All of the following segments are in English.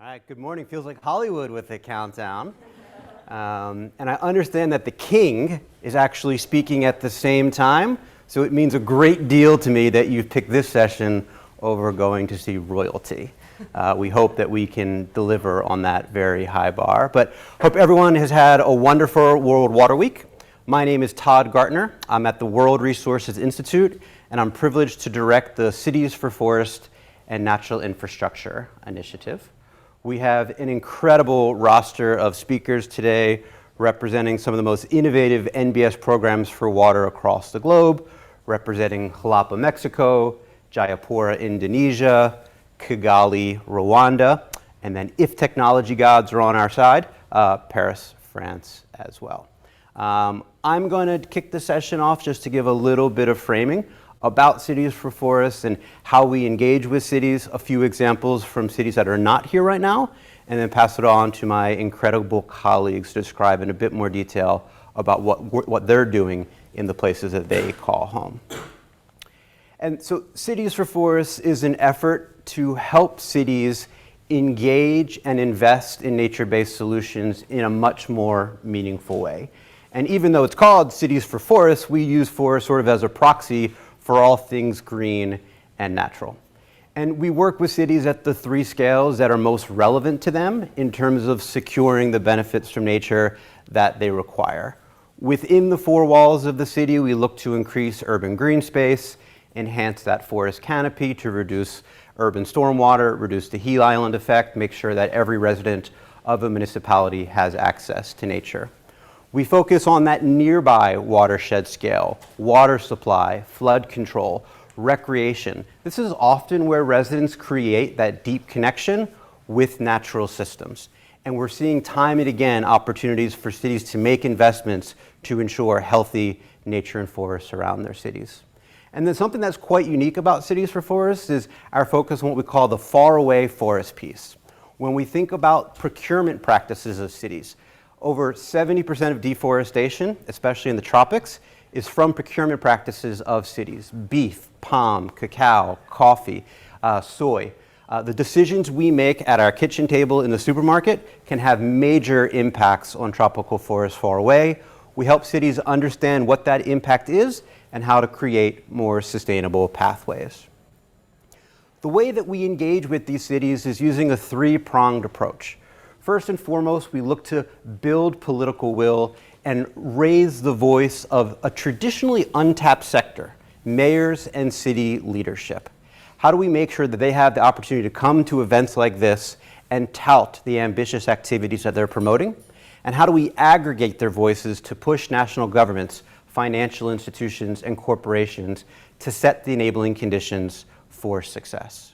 All right, good morning. Feels like Hollywood with the countdown. And I understand that the king is actually speaking at the same time, so it means a great deal to me that you've picked this session over going to see royalty. We hope that we can deliver on that very high bar. But hope everyone has had a wonderful World Water Week. My name is Todd Gartner. I'm at the World Resources Institute, and I'm privileged to direct the Cities for Forest and Natural Infrastructure initiative. We have an incredible roster of speakers today representing some of the most innovative NBS programs for water across the globe, representing Xalapa, Mexico, Jayapura, Indonesia, Kigali, Rwanda, and then if technology gods are on our side, Paris, France as well. I'm going to kick the session off just to give a little bit of framing about Cities for Forests and how we engage with cities, a few examples from cities that are not here right now, and then pass it on to my incredible colleagues to describe in a bit more detail about what they're doing in the places that they call home. And so Cities for Forests is an effort to help cities engage and invest in nature-based solutions in a much more meaningful way. And even though it's called Cities for Forests, we use forest sort of as a proxy for all things green and natural. And we work with cities at the three scales that are most relevant to them in terms of securing the benefits from nature that they require. Within the four walls of the city, we look to increase urban green space, enhance that forest canopy to reduce urban stormwater, reduce the heat island effect, make sure that every resident of a municipality has access to nature. We focus on that nearby watershed scale, water supply, flood control, recreation. This is often where residents create that deep connection with natural systems. And we're seeing time and again opportunities for cities to make investments to ensure healthy nature and forests around their cities. And then something that's quite unique about Cities for Forests is our focus on what we call the faraway forest piece. When we think about procurement practices of cities, over 70% of deforestation, especially in the tropics, is from procurement practices of cities. Beef, palm, cacao, coffee, soy. The decisions we make at our kitchen table in the supermarket can have major impacts on tropical forests far away. We help cities understand what that impact is and how to create more sustainable pathways. The way that we engage with these cities is using a three-pronged approach. First and foremost, we look to build political will and raise the voice of a traditionally untapped sector, mayors and city leadership. How do we make sure that they have the opportunity to come to events like this and tout the ambitious activities that they're promoting? And how do we aggregate their voices to push national governments, financial institutions, and corporations to set the enabling conditions for success?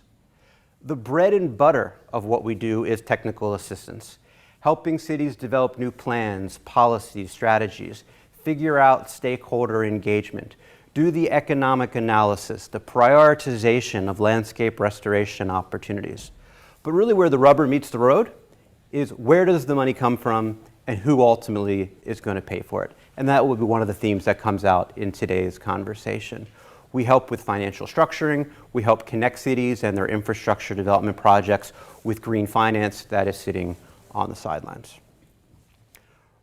The bread and butter of what we do is technical assistance, helping cities develop new plans, policies, strategies, figure out stakeholder engagement, do the economic analysis, the prioritization of landscape restoration opportunities. But really where the rubber meets the road is where does the money come from and who ultimately is going to pay for it. And that will be one of the themes that comes out in today's conversation. We help with financial structuring. We help connect cities and their infrastructure development projects with green finance that is sitting on the sidelines.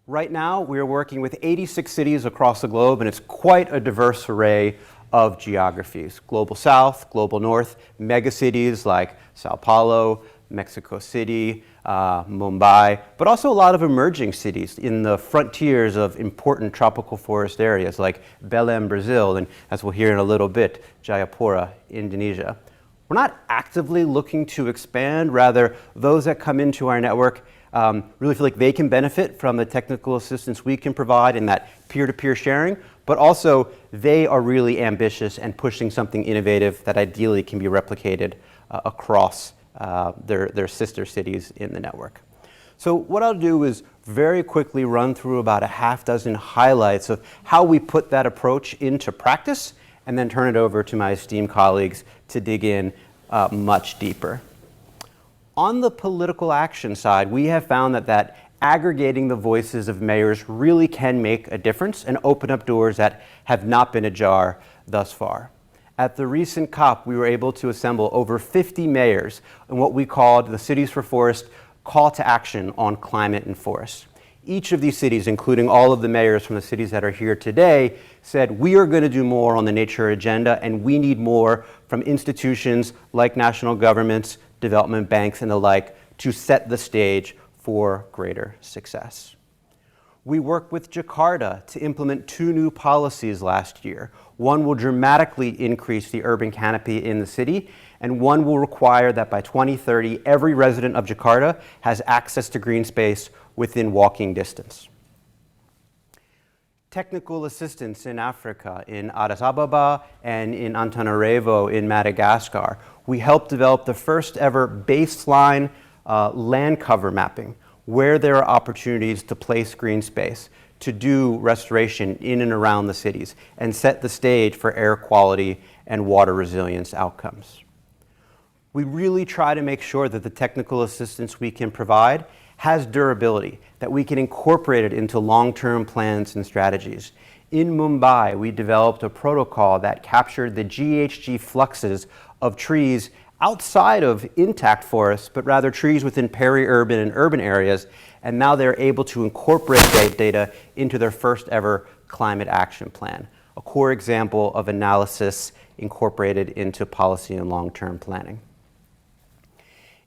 Right now, we are working with 86 cities across the globe, and it's quite a diverse array of geographies. Global South, Global North, megacities like Sao Paulo, Mexico City, Mumbai, but also a lot of emerging cities in the frontiers of important tropical forest areas like Belém, Brazil, and as we'll hear in a little bit, Jayapura, Indonesia. We're not actively looking to expand, rather those that come into our network really feel like they can benefit from the technical assistance we can provide in that peer-to-peer sharing, but also they are really ambitious and pushing something innovative that ideally can be replicated across their sister cities in the network. So what I'll do is very quickly run through about a half dozen highlights of how we put that approach into practice and then turn it over to my esteemed colleagues to dig in much deeper. On the political action side, we have found that aggregating the voices of mayors really can make a difference and open up doors that have not been ajar thus far. At the recent COP, we were able to assemble over 50 mayors in what we called the Cities for Forest Call to Action on Climate and Forests. Each of these cities, including all of the mayors from the cities that are here today, said we are going to do more on the nature agenda and we need more from institutions like national governments, development banks, and the like to set the stage for greater success. We worked with Jakarta to implement 2 new policies last year. One will dramatically increase the urban canopy in the city, and one will require that by 2030, every resident of Jakarta has access to green space within walking distance. Technical assistance in Africa, in Addis Ababa and in Antananarivo in Madagascar. We helped develop the first ever baseline land cover mapping, where there are opportunities to place green space, to do restoration in and around the cities, and set the stage for air quality and water resilience outcomes. We really try to make sure that the technical assistance we can provide has durability, that we can incorporate it into long-term plans and strategies. In Mumbai, we developed a protocol that captured the GHG fluxes of trees outside of intact forests, but rather trees within peri-urban and urban areas, and now they're able to incorporate that data into their first ever climate action plan, a core example of analysis incorporated into policy and long-term planning.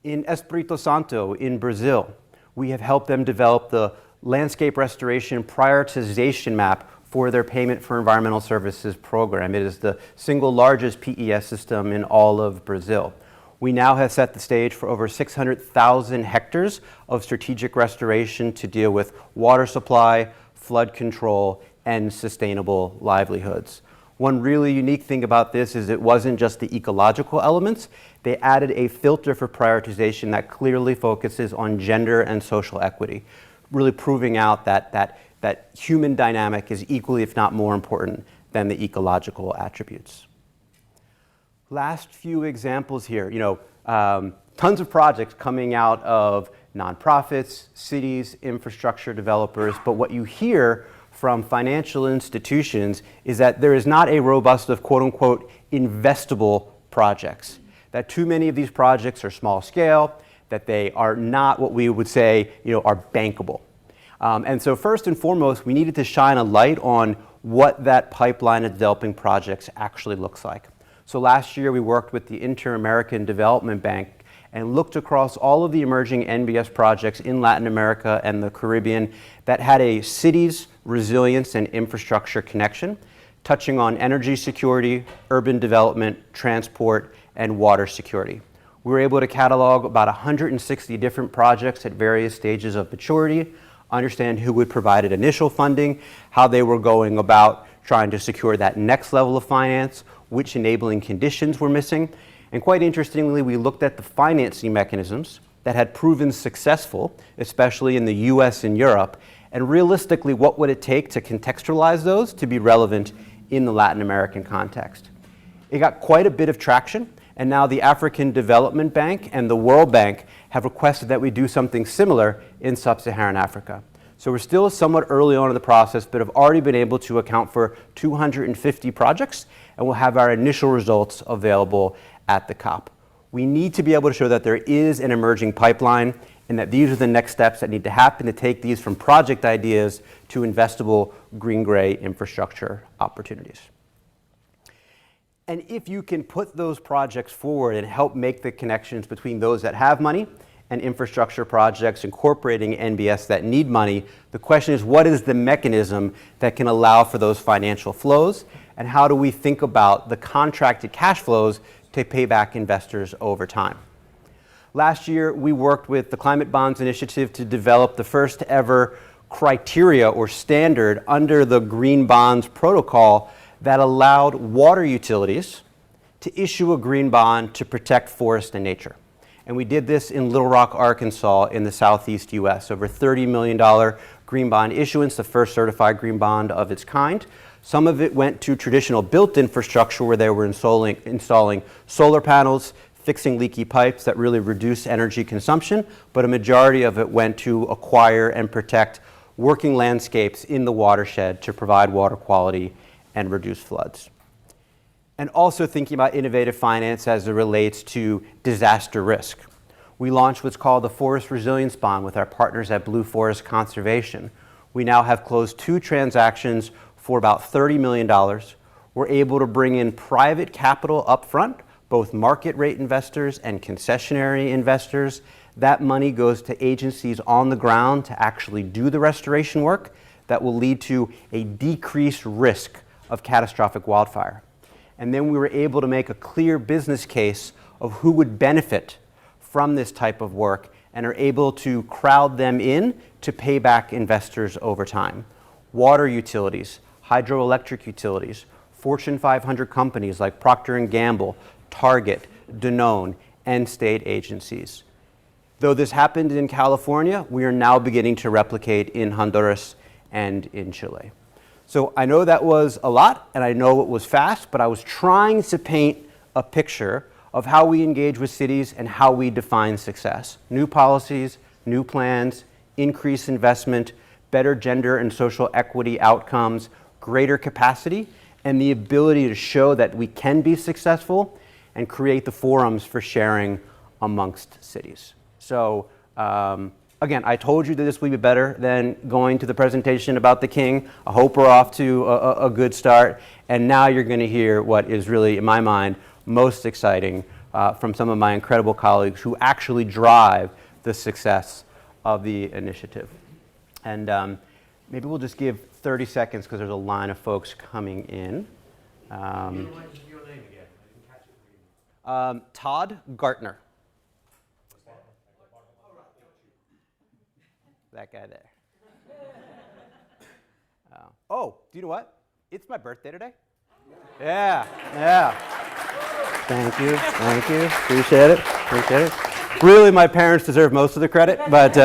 In Espírito Santo in Brazil, we have helped them develop the landscape restoration prioritization map for their payment for environmental services program. It is the single largest PES system in all of Brazil. We now have set the stage for over 600,000 hectares of strategic restoration to deal with water supply, flood control, and sustainable livelihoods. One really unique thing about this is it wasn't just the ecological elements. They added a filter for prioritization that clearly focuses on gender and social equity, really proving out that human dynamic is equally, if not more important than the ecological attributes. Last few examples here, tons of projects coming out of nonprofits, cities, infrastructure developers, but what you hear from financial institutions is that there is not a robust of quote-unquote investable projects, that too many of these projects are small scale, that they are not what we would say are bankable. And so first and foremost, we needed to shine a light on what that pipeline of developing projects actually looks like. So last year we worked with the Inter-American Development Bank and looked across all of the emerging NBS projects in Latin America and the Caribbean that had a cities, resilience, and infrastructure connection, touching on energy security, urban development, transport, and water security. We were able to catalog about 160 different projects at various stages of maturity, understand who would provide initial funding, how they were going about trying to secure that next level of finance, which enabling conditions were missing. And quite interestingly, we looked at the financing mechanisms that had proven successful, especially in the US and Europe, and realistically, what would it take to contextualize those to be relevant in the Latin American context? It got quite a bit of traction, and now the African Development Bank and the World Bank have requested that we do something similar in sub-Saharan Africa. So we're still somewhat early on in the process, but have already been able to account for 250 projects, and we'll have our initial results available at the COP. We need to be able to show that there is an emerging pipeline and that these are the next steps that need to happen to take these from project ideas to investable green-gray infrastructure opportunities. And if you can put those projects forward and help make the connections between those that have money and infrastructure projects incorporating NBS that need money, the question is, what is the mechanism that can allow for those financial flows? And how do we think about the contracted cash flows to pay back investors over time? Last year, we worked with the Climate Bonds Initiative to develop the first ever criteria or standard under the Green Bonds Protocol that allowed water utilities to issue a green bond to protect forest and nature. And we did this in Little Rock, Arkansas in the southeast US, over $30 million green bond issuance, the first certified green bond of its kind. Some of it went to traditional built infrastructure where they were installing solar panels, fixing leaky pipes that really reduce energy consumption, but a majority of it went to acquire and protect working landscapes in the watershed to provide water quality and reduce floods. and also thinking about innovative finance as it relates to disaster risk. We launched what's called the Forest Resilience Bond with our partners at Blue Forest Conservation. We now have closed 2 transactions for about $30 million. We're able to bring in private capital up front, both market rate investors and concessionary investors. That money goes to agencies on the ground to actually do the restoration work that will lead to a decreased risk of catastrophic wildfire. And then we were able to make a clear business case of who would benefit from this type of work and are able to crowd them in to pay back investors over time. Water utilities, hydroelectric utilities, Fortune 500 companies like Procter & Gamble, Target, Danone, and state agencies. Though this happened in California, we are now beginning to replicate in Honduras and in Chile. So I know that was a lot, and I know it was fast, but I was trying to paint a picture of how we engage with cities and how we define success. New policies, new plans, increased investment, better gender and social equity outcomes, greater capacity, and the ability to show that we can be successful and create the forums for sharing amongst cities. So again, I told you that this would be better than going to the presentation about the king. I hope we're off to a good start. And now you're going to hear what is really, in my mind, most exciting from some of my incredible colleagues who actually drive the success of the initiative. And maybe we'll just give 30 seconds because there's a line of folks coming in. Your name again. I didn't catch it. Todd Gartner. That guy there. Oh, do you know what? It's my birthday today. Yeah. Thank you. Appreciate it. Really, my parents deserve most of the credit, but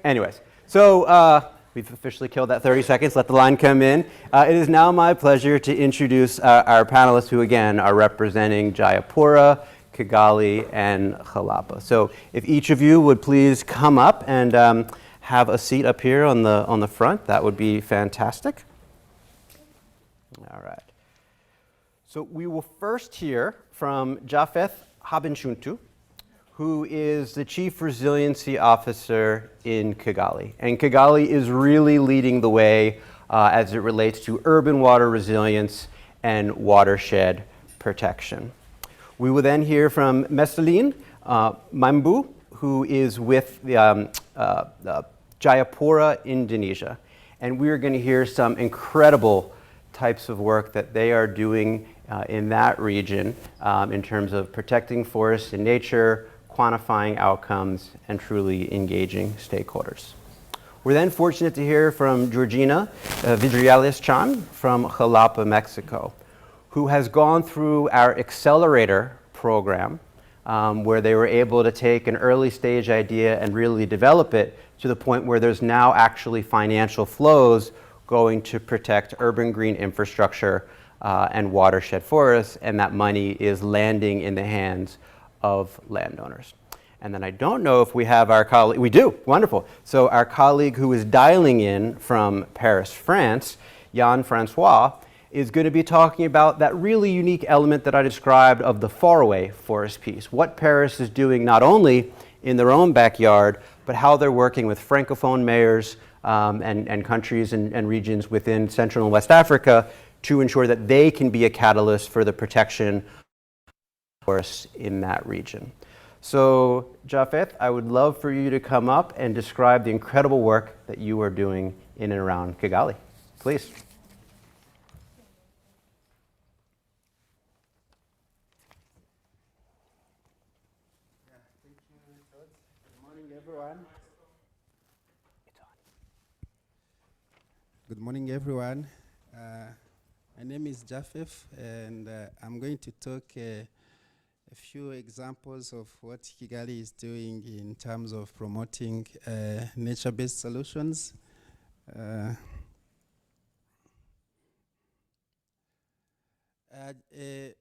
anyways. So we've officially killed that 30 seconds. Let the line come in. It is now my pleasure to introduce our panelists who, again, are representing Jayapura, Kigali, and Xalapa. So if each of you would please come up and have a seat up here on the front, that would be fantastic. All right. So we will first hear from Japheth Habinshuti, who is the Chief Resiliency Officer in Kigali. And Kigali is really leading the way as it relates to urban water resilience and watershed protection. We will then hear from Mesalin Maimbu, who is with Jayapura, Indonesia. And we are going to hear some incredible types of work that they are doing in that region in terms of protecting forests and nature, quantifying outcomes, and truly engaging stakeholders. We're then fortunate to hear from Georgina Vidriales Chan from Xalapa, Mexico, who has gone through our accelerator program where they were able to take an early stage idea and really develop it to the point where there's now actually financial flows going to protect urban green infrastructure and watershed forests, and that money is landing in the hands of landowners. And then I don't know if we have our colleague, we do, wonderful. So our colleague who is dialing in from Paris, France, Yann-Francois, is going to be talking about that really unique element that I described of the faraway forest piece. What Paris is doing not only in their own backyard, but how they're working with Francophone mayors and countries and regions within Central and West Africa to ensure that they can be a catalyst for the protection of forests in that region. So, Japheth, I would love for you to come up and describe the incredible work that you are doing in and around Kigali. Please. Good morning, everyone. My name is Japheth, and I'm going to talk a few examples of what Kigali is doing in terms of promoting nature-based solutions.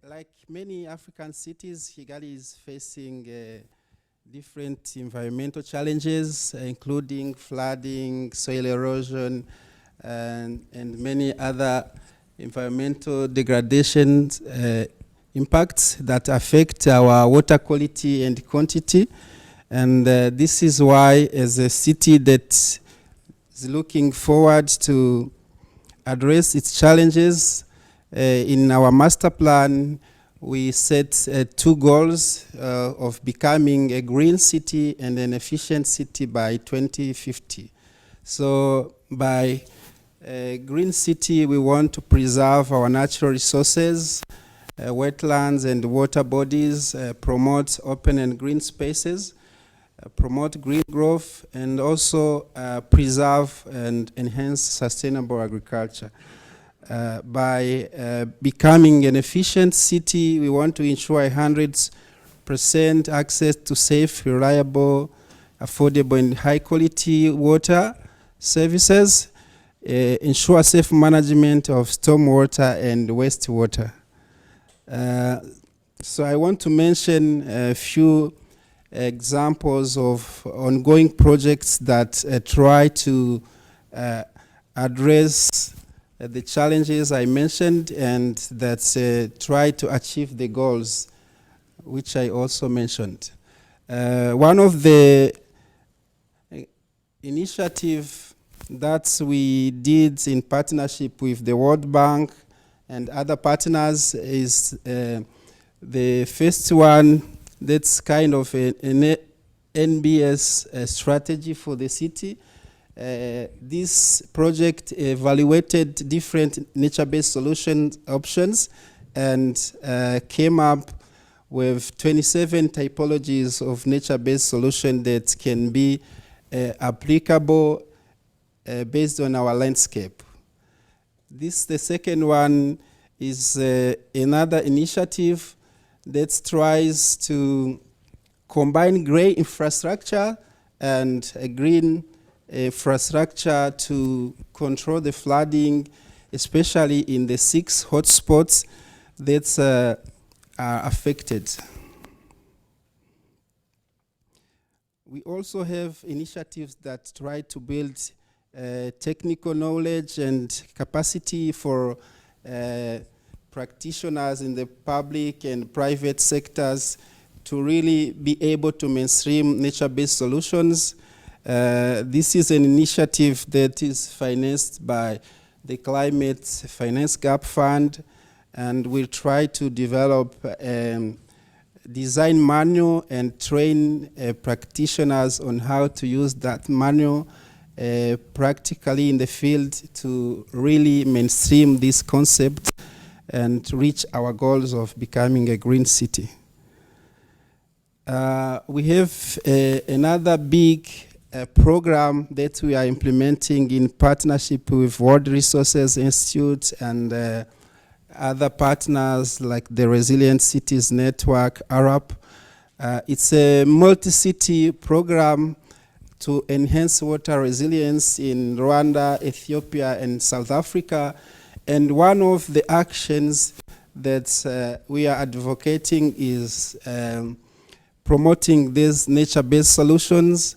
Like many African cities, Kigali is facing different environmental challenges, including flooding, soil erosion, and many other environmental degradation impacts that affect our water quality and quantity. And this is why, as a city that is looking forward to address its challenges, in our master plan, we set 2 goals of becoming a green city and an efficient city by 2050. So by green city, we want to preserve our natural resources, wetlands and water bodies, promote open and green spaces, promote green growth, and also preserve and enhance sustainable agriculture. By becoming an efficient city, we want to ensure 100% access to safe, reliable, affordable, and high-quality water services, ensure safe management of stormwater and wastewater. So I want to mention a few examples of ongoing projects that try to address the challenges I mentioned and that try to achieve the goals which I also mentioned. One of the initiatives that we did in partnership with the World Bank and other partners is the first one that's kind of an NBS strategy for the city. This project evaluated different nature-based solution options and came up with 27 typologies of nature-based solution that can be applicable based on our landscape. The second one is another initiative that tries to combine gray infrastructure and green infrastructure to control the flooding, especially in the 6 hotspots that are affected. We also have initiatives that try to build technical knowledge and capacity for practitioners in the public and private sectors to really be able to mainstream nature-based solutions. This is an initiative that is financed by the Climate Finance Gap Fund, and we'll try to develop design manual and train practitioners on how to use that manual practically in the field to really mainstream this concept and reach our goals of becoming a green city. We have another big program that we are implementing in partnership with World Resources Institute and other partners like the Resilient Cities Network, ARAP. It's a multi-city program to enhance water resilience in Rwanda, Ethiopia, and South Africa. And one of the actions that we are advocating is promoting these nature-based solutions,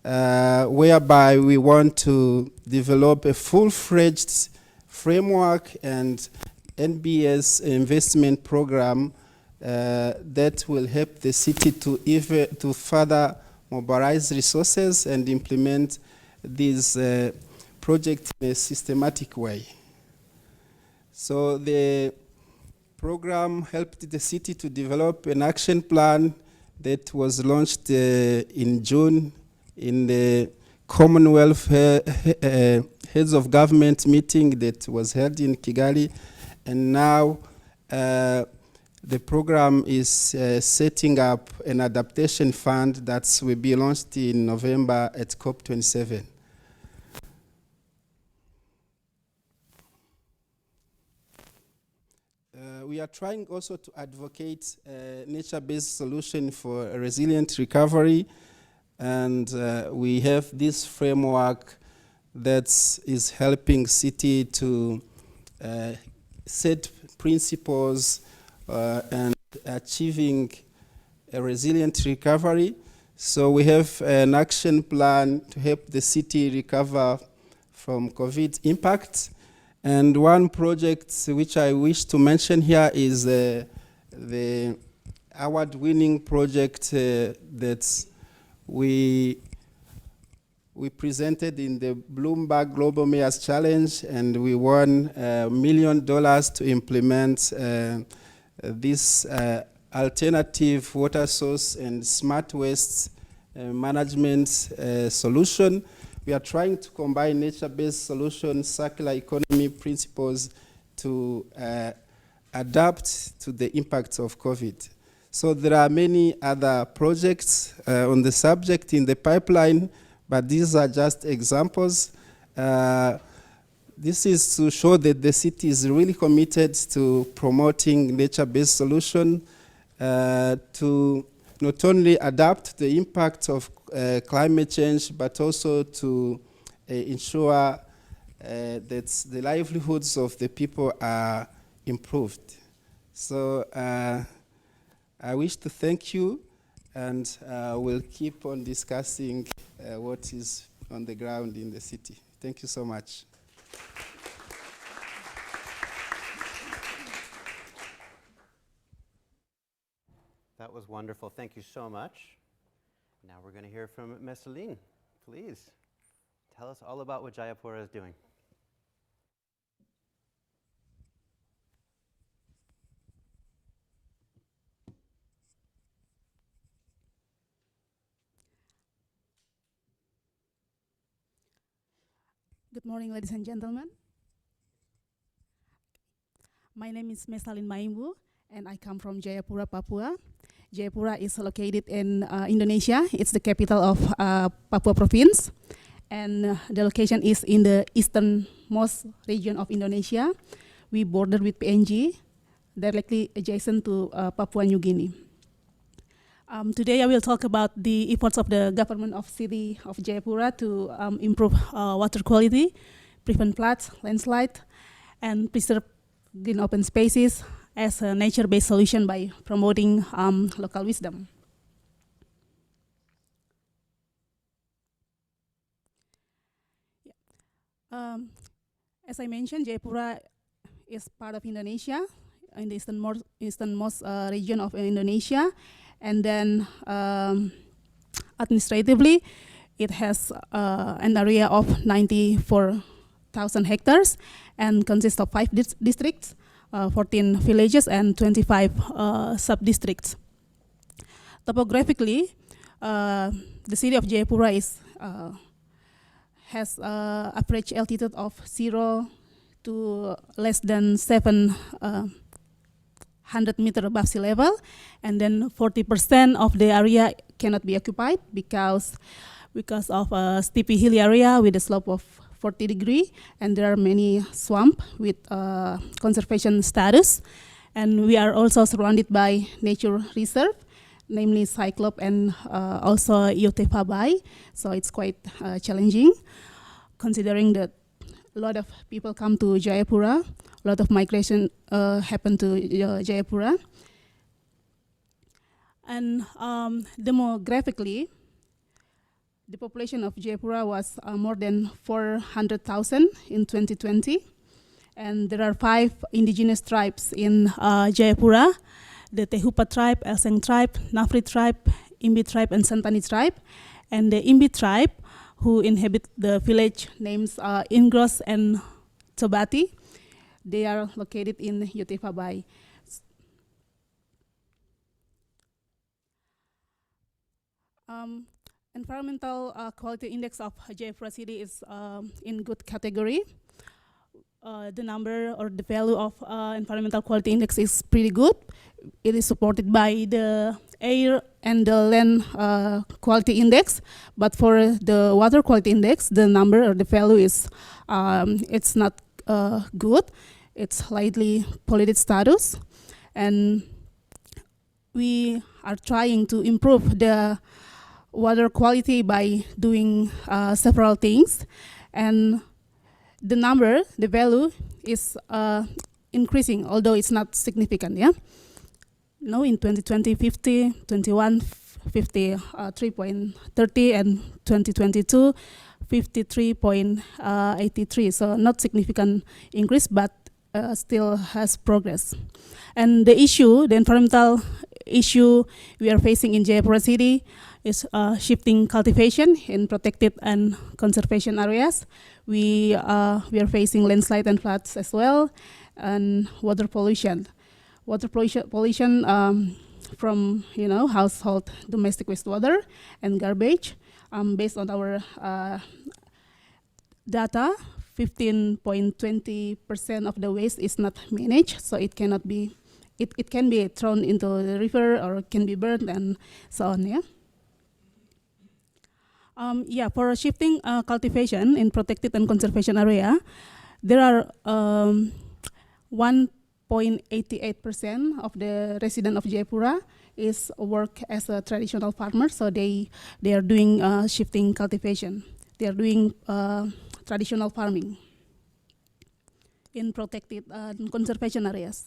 whereby we want to develop a full-fledged framework and NBS investment program that will help the city to further mobilize resources and implement these projects in a systematic way. So the program helped the city to develop an action plan that was launched in June in the Commonwealth Heads of Government meeting that was held in Kigali. And now the program is setting up an adaptation fund that will be launched in November at COP27. We are trying also to advocate nature-based solution for a resilient recovery, and we have this framework that is helping city to set principles and achieving a resilient recovery. So we have an action plan to help the city recover from COVID impacts, And one project which I wish to mention here is the award-winning project that we presented in the Bloomberg Global Mayors Challenge, and we won $1 million to implement this alternative water source and smart waste management solution. We are trying to combine nature-based solutions, circular economy principles to adapt to the impacts of COVID. So there are many other projects on the subject in the pipeline, but these are just examples. This is to show that the city is really committed to promoting nature-based solutions to not only adapt the impact of climate change, but also to ensure that the livelihoods of the people are improved. So I wish to thank you, and we'll keep on discussing what is on the ground in the city. Thank you so much. That was wonderful. Thank you so much. Now we're going to hear from Mesalin. Please tell us all about what Jayapura is doing. Good morning, ladies and gentlemen. My name is Mesalin Maimbu, and I come from Jayapura, Papua. Jayapura is located in Indonesia. It's the capital of Papua province, and the location is in the easternmost region of Indonesia. We border with PNG, directly adjacent to Papua New Guinea. Today I will talk about the efforts of the government of city of Jayapura to improve water quality, prevent floods, landslide, and preserve green open spaces as a nature-based solution by promoting local wisdom. As I mentioned, Jayapura is part of Indonesia, in the easternmost region of Indonesia. And then administratively, it has an area of 94,000 hectares and consists of 5 districts, 14 villages, and 25 sub-districts. Topographically, the city of Jayapura has average altitude of 0 to less than 700 meters above sea level, and then 40% of the area cannot be occupied because of a steepy hilly area with a slope of 40 degrees, and there are many swamps with conservation status. And we are also surrounded by nature reserve, namely Cyclop and also Yotefa Bay. So it's quite challenging, considering that a lot of people come to Jayapura, a lot of migration happen to Jayapura. And demographically, the population of Jayapura was more than 400,000 in 2020. And there are 5 indigenous tribes in Jayapura: the Tehupa tribe, Elseng tribe, Nafri tribe, Imbi tribe, and Santani tribe. And the Imbi tribe, who inhabit the village names Ingros and Tobati, they are located in Yotefa Bay. Environmental quality index of Jayapura city is in good category. The number or the value of environmental quality index is pretty good. It is supported by the air and the land quality index, but for the water quality index, the number or the value is it's not good. It's slightly polluted status, and we are trying to improve the water quality by doing several things, and the number, the value is increasing, although it's not significant. Yeah. No, in 2020, 50, 21, 53.30, and 2022, 53.83, so not significant increase, but still has progress. And the environmental issue we are facing in Jayapura City is shifting cultivation in protected and conservation areas. We are facing landslide and floods as well, and water pollution. Water pollution from household domestic wastewater and garbage. Based on our data, 15.20% of the waste is not managed, so it cannot be. It can be thrown into the river or can be burned and so on. For shifting cultivation in protected and conservation area, there are 1.88% of the residents of Jayapura is work as a traditional farmer, so they are doing shifting cultivation. They are doing traditional farming in protected and conservation areas.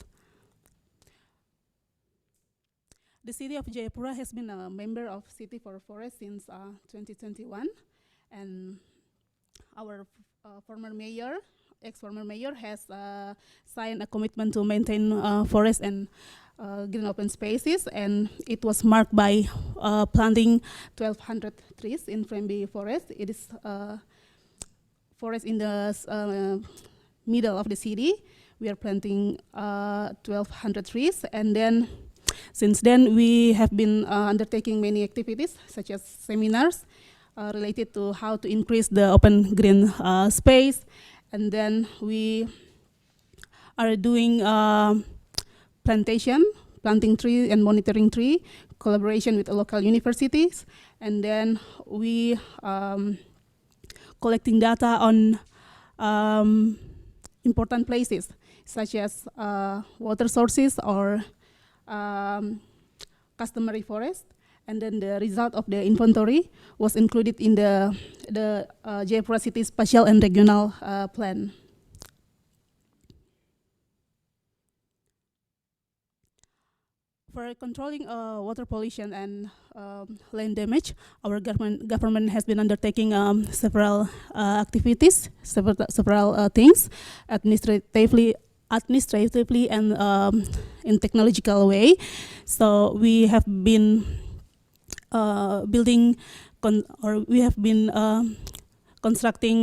The city of Jayapura has been a member of City for Forest since 2021, and our ex-former mayor has signed a commitment to maintain forests and green open spaces, and it was marked by planting 1,200 trees in Frembi Forest. It is forest in the middle of the city. We are planting 1,200 trees, and then since then we have been undertaking many activities such as seminars related to how to increase the open green space, and then we are doing planting tree and monitoring tree, collaboration with the local universities, and then we collecting data on important places such as water sources or customary forest, and then the result of the inventory was included in the Jayapura City Spatial and Regional Plan. For controlling water pollution and land damage, our government has been undertaking several activities, several things, administratively and in technological way. So we have been constructing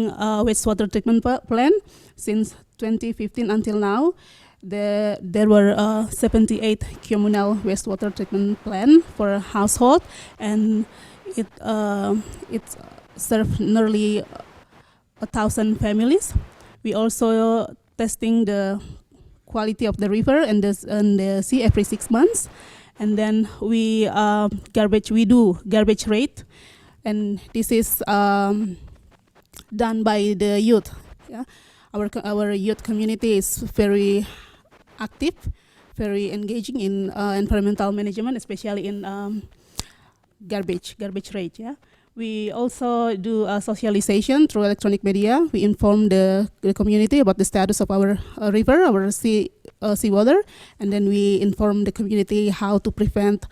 a wastewater treatment plant since 2015 until now. There were 78 communal wastewater treatment plant for household, and it served nearly 1,000 families. We also testing the quality of the river and the sea every 6 months, and then we do garbage rate, and this is done by the youth. Yeah, our youth community is very active, very engaging in environmental management, especially in garbage rate. Yeah. We also do socialization through electronic media. We inform the community about the status of our river, our seawater, and then we inform the community how to prevent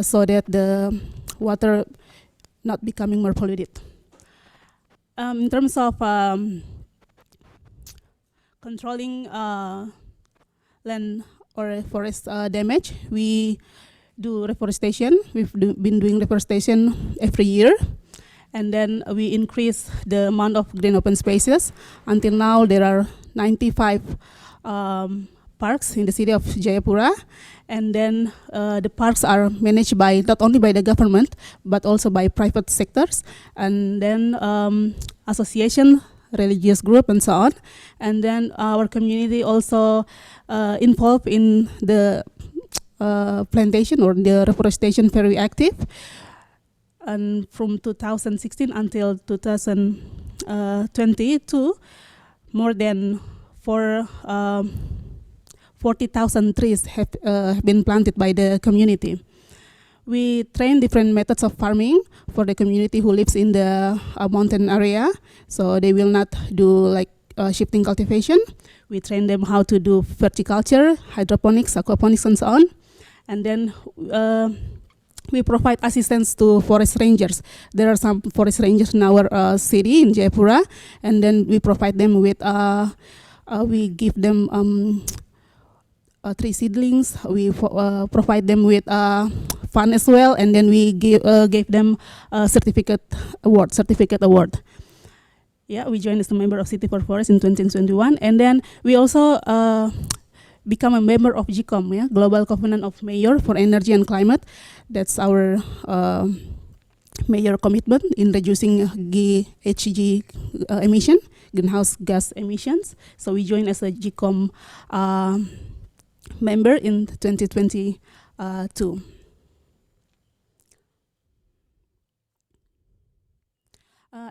so that the water not becoming more polluted. In terms of controlling land or forest damage, we do reforestation. We've been doing reforestation every year, and then we increase the amount of green open spaces. Until now, there are 95 parks in the city of Jayapura, and then the parks are managed by not only by the government but also by private sectors, and then association, religious group, and so on. And then our community also involved in the plantation or the reforestation, very active. And from 2016 until 2022, more than 40,000 trees have been planted by the community. We train different methods of farming for the community who lives in the mountain area, so they will not do like shifting cultivation. We train them how to do verticulture, hydroponics, aquaponics, and so on. And then we provide assistance to forest rangers. There are some forest rangers in our city, in Jayapura, and then we provide them with, we give them tree seedlings, we provide them with fund as well, and then we gave them a certificate award. Yeah, we joined as a member of City for Forest in 2021, and then we also become a member of GCOM, yeah, Global Covenant of Mayor for Energy and Climate. That's our mayor commitment in reducing GHG emission, greenhouse gas emissions. So we joined as a GCOM member in 2022.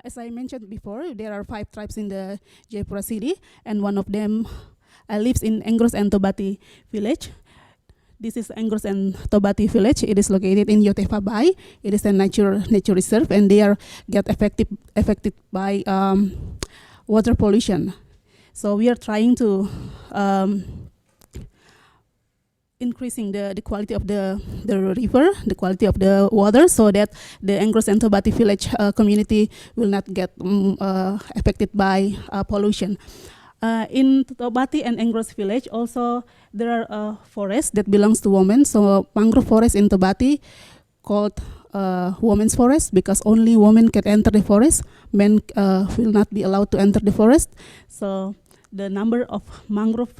As I mentioned before, there are 5 tribes in the Jayapura city, and one of them lives in Engros and Tobati village. This is Engros and Tobati village. It is located in Yotefa Bay. It is a nature reserve, and they get affected by water pollution. So we are trying to increasing the quality of the river, the quality of the water, so that the Engros and Tobati village community will not get affected by pollution. In Tobati and Engros village also there are forests that belongs to women. So mangrove forest in Tobati called women's forest because only women can enter the forest. Men will not be allowed to enter the forest. So the number of mangrove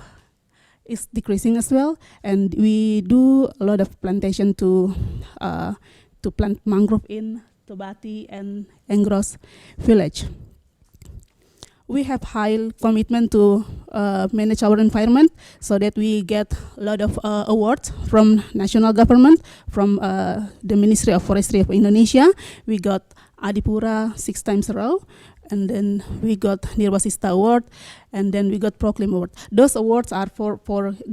is decreasing as well, and we do a lot of plantation to plant mangrove in Tobati and Engros village. We have high commitment to manage our environment, so that we get a lot of awards from national government, from the Ministry of Forestry of Indonesia. We got Adipura 6 times a row, and then we got Nirwasista Award, and then we got Proclaim Award. Those awards are for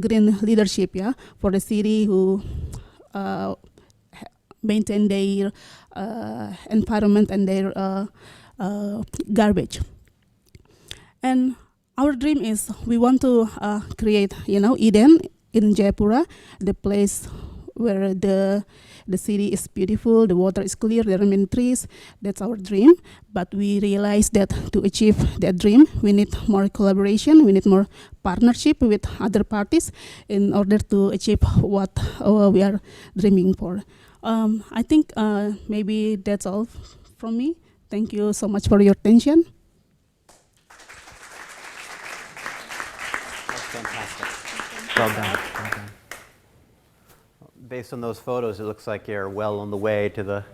green leadership, yeah, for the city who maintain their environment and their garbage. And our dream is we want to create, Eden in Jayapura, the place where the city is beautiful, the water is clear, there are many trees. That's our dream. But we realize that to achieve that dream, we need more collaboration, we need more partnership with other parties in order to achieve what we are dreaming for. I think maybe that's all from me. Thank you so much for your attention. Fantastic. Well done. Well done. Based on those photos, it looks like you're well on the way to the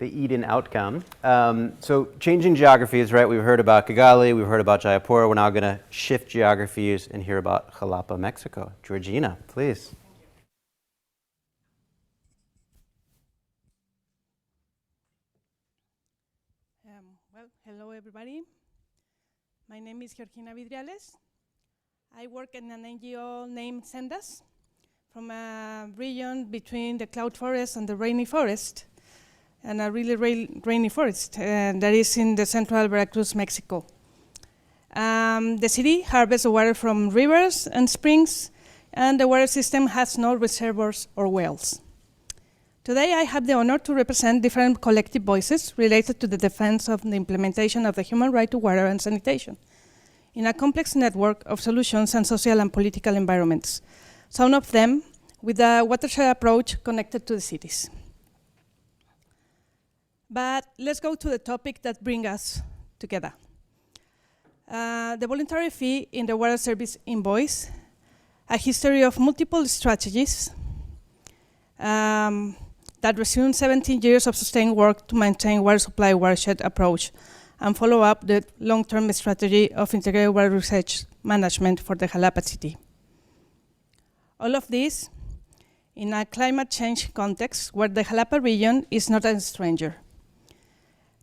Eden outcome. So changing geographies, right? We've heard about Kigali, we've heard about Jayapura. We're now going to shift geographies and hear about Xalapa, Mexico. Georgina, please. Well, hello everybody. My name is Georgina Vidriales. I work in an NGO named Sendas, from a region between the cloud forest and the rainy forest, and a really rainy forest that is in the central Veracruz, Mexico. The city harvests water from rivers and springs, and the water system has no reservoirs or wells. Today I have the honor to represent different collective voices related to the defense of the implementation of the human right to water and sanitation in a complex network of solutions and social and political environments, some of them with a watershed approach connected to the cities. But let's go to the topic that brings us together. The voluntary fee in the water service invoice, a history of multiple strategies that resume 17 years of sustained work to maintain water supply watershed approach and follow up the long-term strategy of integrated water research management for the Xalapa city. All of this in a climate change context where the Xalapa region is not a stranger.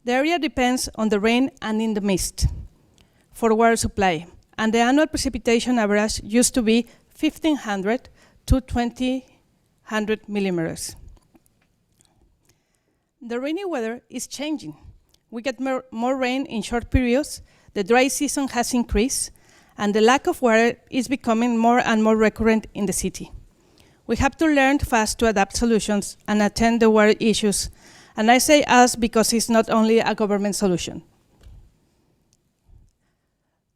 The area depends on the rain and in the mist for water supply, and the annual precipitation average used to be 1,500 to 2,000 millimeters. The rainy weather is changing. We get more rain in short periods, the dry season has increased, and the lack of water is becoming more and more recurrent in the city. We have to learn fast to adapt solutions and attend the water issues. And I say us because it's not only a government solution.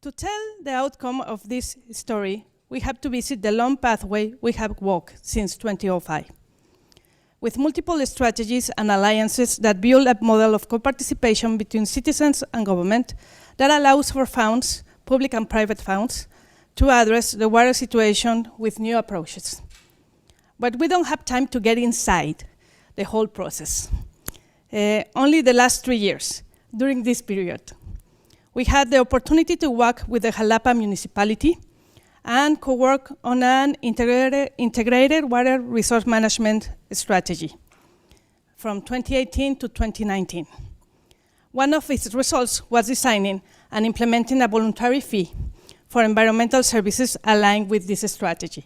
To tell the outcome of this story, we have to visit the long pathway we have walked since 2005, with multiple strategies and alliances that build a model of co-participation between citizens and government that allows for funds, public and private funds, to address the water situation with new approaches. But we don't have time to get inside the whole process. Only the last 3 years, during this period, we had the opportunity to work with the Xalapa municipality and co-work on an integrated water resource management strategy from 2018 to 2019. One of its results was designing and implementing a voluntary fee for environmental services aligned with this strategy.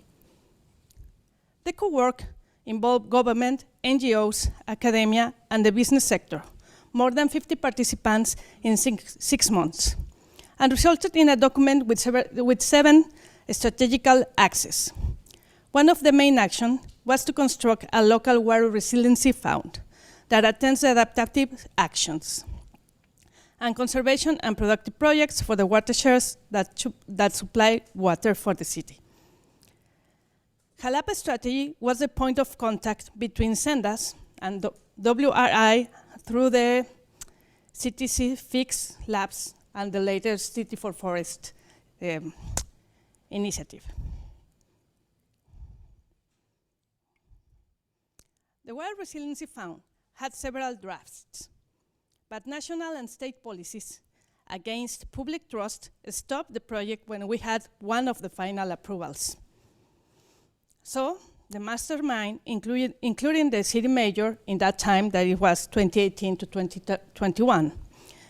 The co-work involved government, NGOs, academia, and the business sector, more than 50 participants in 6 months, and resulted in a document with 7 strategical axes. One of the main actions was to construct a local water resiliency fund that attends to adaptive actions and conservation and productive projects for the watersheds that supply water for the city. Xalapa strategy was the point of contact between SENDAS and WRI through the CTC Fix Labs and the later City for Forest initiative. The Water Resiliency Fund had several drafts, but national and state policies against public trust stopped the project when we had one of the final approvals. So the mastermind, including the city mayor in that time, that it was 2018 to 2021,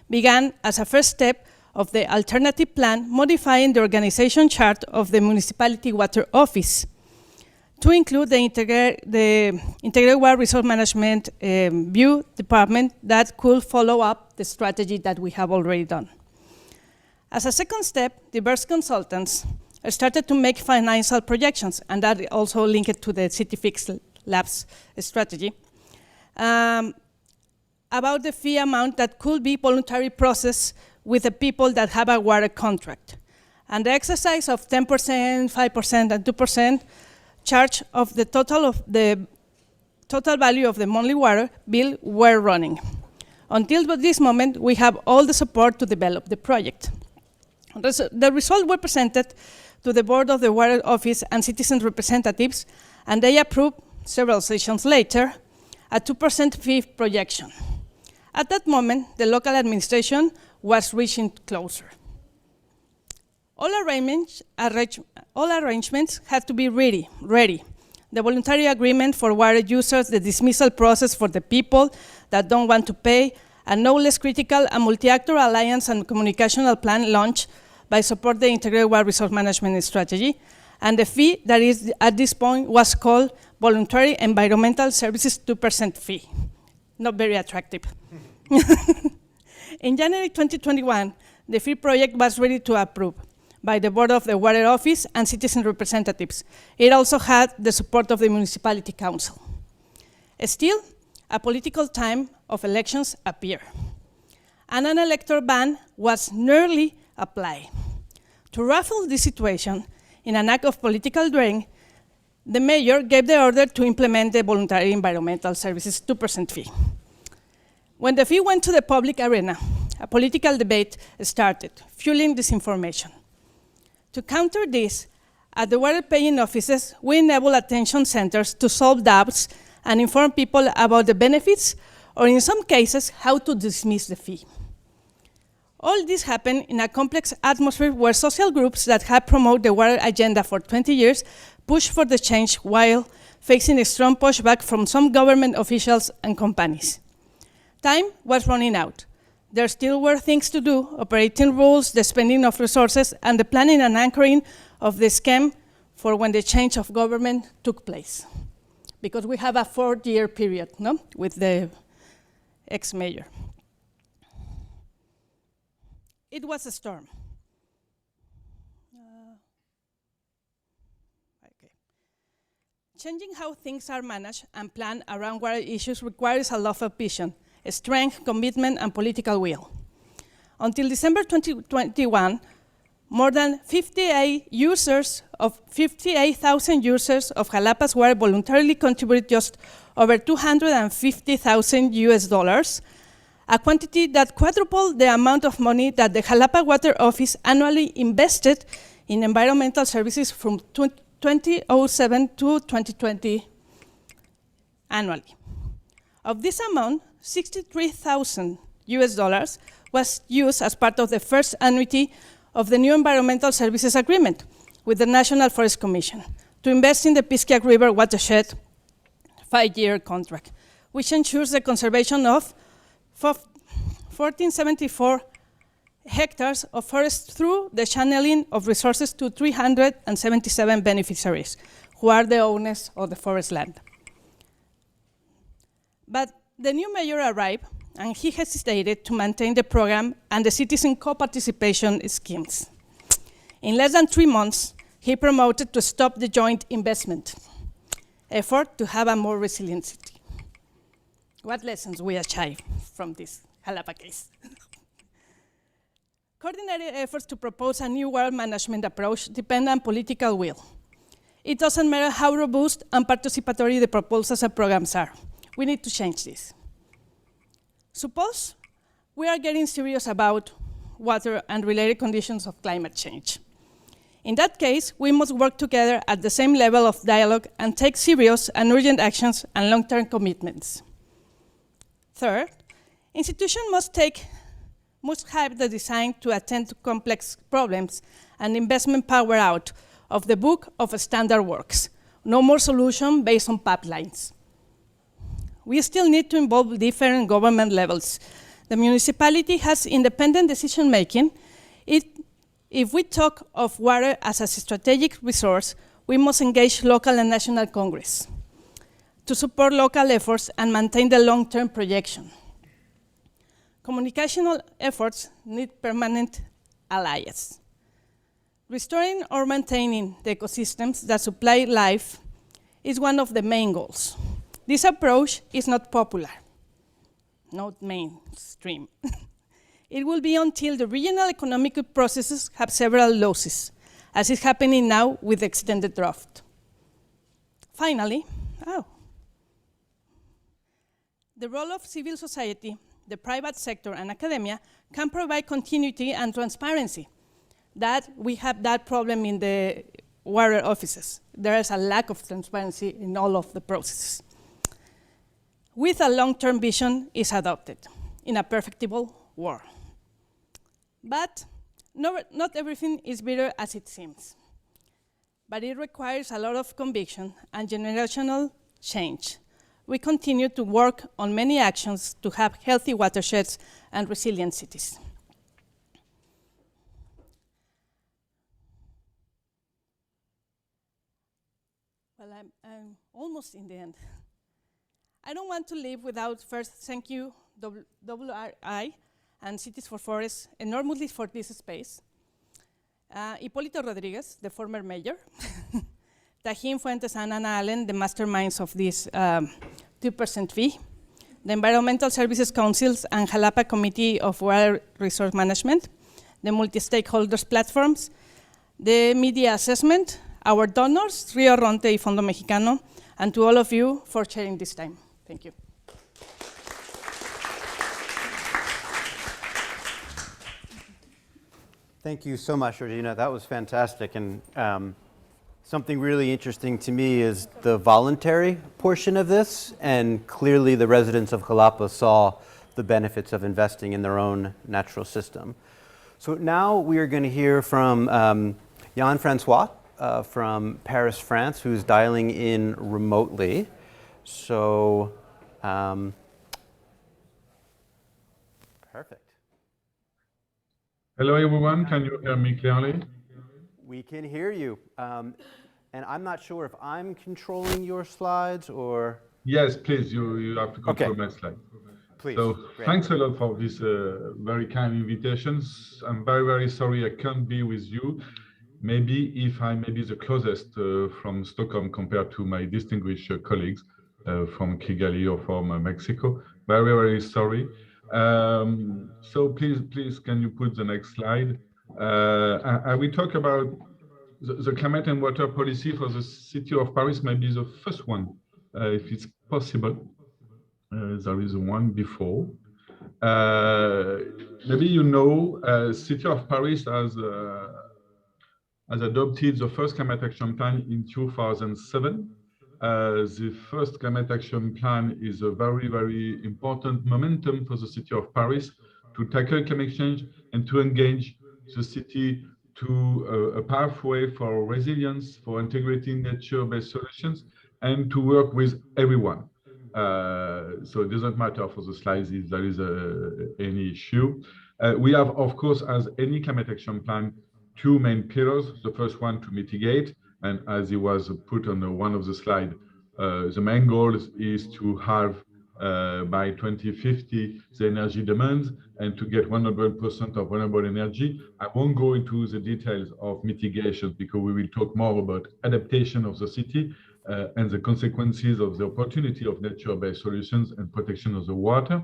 began as a first step of the alternative plan modifying the organization chart of the municipality water office to include the integrated water resource management view department that could follow up the strategy that we have already done. As a second step, diverse consultants started to make financial projections, and that also linked to the City Fix Labs strategy, about the fee amount that could be voluntary process with the people that have a water contract. And the exercise of 10%, 5%, and 2% charge of the total value of the monthly water bill were running. Until this moment, we have all the support to develop the project. The results were presented to the board of the water office and citizen representatives, and they approved several sessions later a 2% fee projection. At that moment, the local administration was reaching closer. All arrangements had to be ready. The voluntary agreement for water users, the dismissal process for the people that don't want to pay, a no less critical and multi-actor alliance and communicational plan launched by support the integrated water resource management strategy, and the fee that is at this point was called voluntary environmental services 2% fee. Not very attractive. In January 2021, the fee project was ready to approve by the board of the water office and citizen representatives. It also had the support of the municipality council. Still, a political time of elections appeared, and an electoral ban was nearly applied. To ruffle the situation, in an act of political daring, the mayor gave the order to implement the voluntary environmental services 2% fee. When the fee went to the public arena, a political debate started, fueling disinformation. To counter this, at the water paying offices, we enable attention centers to solve doubts and inform people about the benefits, or in some cases, how to dismiss the fee. All this happened in a complex atmosphere where social groups that had promoted the water agenda for 20 years pushed for the change while facing a strong pushback from some government officials and companies. Time was running out. There still were things to do: operating rules, the spending of resources, and the planning and anchoring of the scheme for when the change of government took place. Because we have a 4-year period, no, with the ex-mayor. It was a storm. Changing how things are managed and planned around water issues requires a lot of vision, strength, commitment, and political will. Until December 2021, more than 58,000 users of Jalapa's water voluntarily contributed just over $250,000, a quantity that quadrupled the amount of money that the Xalapa Water Office annually invested in environmental services from 2007 to 2020 annually. Of this amount, $63,000 was used as part of the first annuity of the new Environmental Services Agreement with the National Forest Commission to invest in the Pisciac River watershed 5-year contract, which ensures the conservation of 1,474 hectares of forest through the channeling of resources to 377 beneficiaries, who are the owners of the forest land. But the new mayor arrived, and he hesitated to maintain the program and the citizen co-participation schemes. In less than 3 months, he promoted to stop the joint investment effort to have a more resilient city. What lessons we achieve from this Xalapa case? Coordinated efforts to propose a new water management approach depend on political will. It doesn't matter how robust and participatory the proposals and programs are. We need to change this. Suppose we are getting serious about water and related conditions of climate change. In that case, we must work together at the same level of dialogue and take serious and urgent actions and long-term commitments. Third, institutions must have the design to attend to complex problems and investment power out of the book of standard works. No more solution based on pipelines. We still need to involve different government levels. The municipality has independent decision-making. If we talk of water as a strategic resource, we must engage local and national Congress to support local efforts and maintain the long-term projection. Communicational efforts need permanent allies. Restoring or maintaining the ecosystems that supply life is one of the main goals. This approach is not popular, not mainstream. It will be until the regional economic processes have several losses, as is happening now with the extended drought. Finally, the role of civil society, the private sector, and academia can provide continuity and transparency. That we have that problem in the water offices. There is a lack of transparency in all of the processes. With a long-term vision is adopted in a perfectible world. But not everything is bitter as it seems. But it requires a lot of conviction and generational change. We continue to work on many actions to have healthy watersheds and resilient cities. Well, I'm almost in the end. I don't want to leave without first thank you, WRI and Cities for Forests, enormously for this space. Hipólito Rodriguez, the former mayor, Tajin Fuentes and Ana Allen, the masterminds of this 2% fee, the Environmental Services Councils and Xalapa Committee of Water Resource Management, the multi-stakeholders platforms, the media assessment, our donors, Rio Ronte y Fondo Mexicano, and to all of you for sharing this time. Thank you. Thank you so much, Georgina. That was fantastic. And something really interesting to me is the voluntary portion of this. And clearly the residents of Xalapa saw the benefits of investing in their own natural system. So now we are going to hear from Jean-Francois from Paris, France, who's dialing in remotely. So, perfect. Hello, everyone. Can you hear me clearly? We can hear you. And I'm not sure if I'm controlling your slides or... Yes, please. You have to control my slide. Please. So Great. thanks a lot for this very kind invitations. I'm very, very sorry I can't be with you. maybe if I may be the closest from Stockholm compared to my distinguished colleagues from Kigali or from Mexico. Very, very sorry. So please, can you put the next slide? I will talk about the climate and water policy for the city of Paris, maybe the first one, if it's possible. There is one before. Maybe you know, city of Paris has adopted the first climate action plan in 2007. The first climate action plan is a very, very important momentum for the city of Paris to tackle climate change and to engage the city to a pathway for resilience, for integrating nature-based solutions, and to work with everyone. So it doesn't matter for the slides if there is any issue. We have, of course, as any climate action plan, two main pillars. The first one to mitigate, and as it was put on one of the slides, the main goal is to halve by 2050 the energy demands and to get 100% of renewable energy. I won't go into the details of mitigation because we will talk more about adaptation of the city and the consequences of the opportunity of nature-based solutions and protection of the water.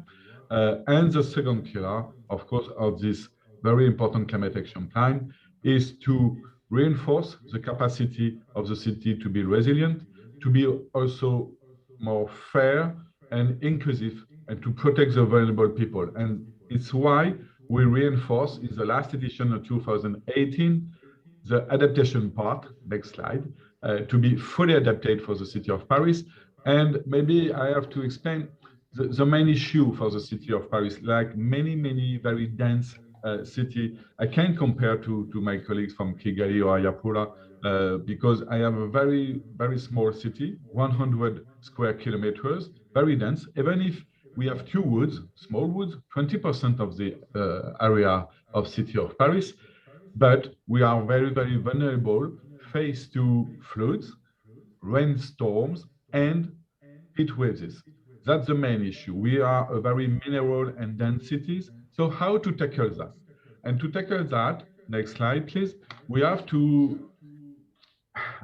And the second pillar, of course, of this very important climate action plan is to reinforce the capacity of the city to be resilient, to be also more fair and inclusive, and to protect the vulnerable people. And it's why we reinforce in the last edition of 2018 the adaptation part, next slide, to be fully adapted for the city of Paris. And maybe I have to explain the main issue for the city of Paris, like many very dense city. I can't compare to my colleagues from Kigali or Jayapura because I have a very small city, 100 square kilometers, very dense. Even if we have few woods, small woods, 20% of the area of city of Paris, but we are very vulnerable faced to floods, rainstorms, and heat waves. That's the main issue. We are a very mineral and dense cities. So how to tackle that? And to tackle that, next slide, please, we have to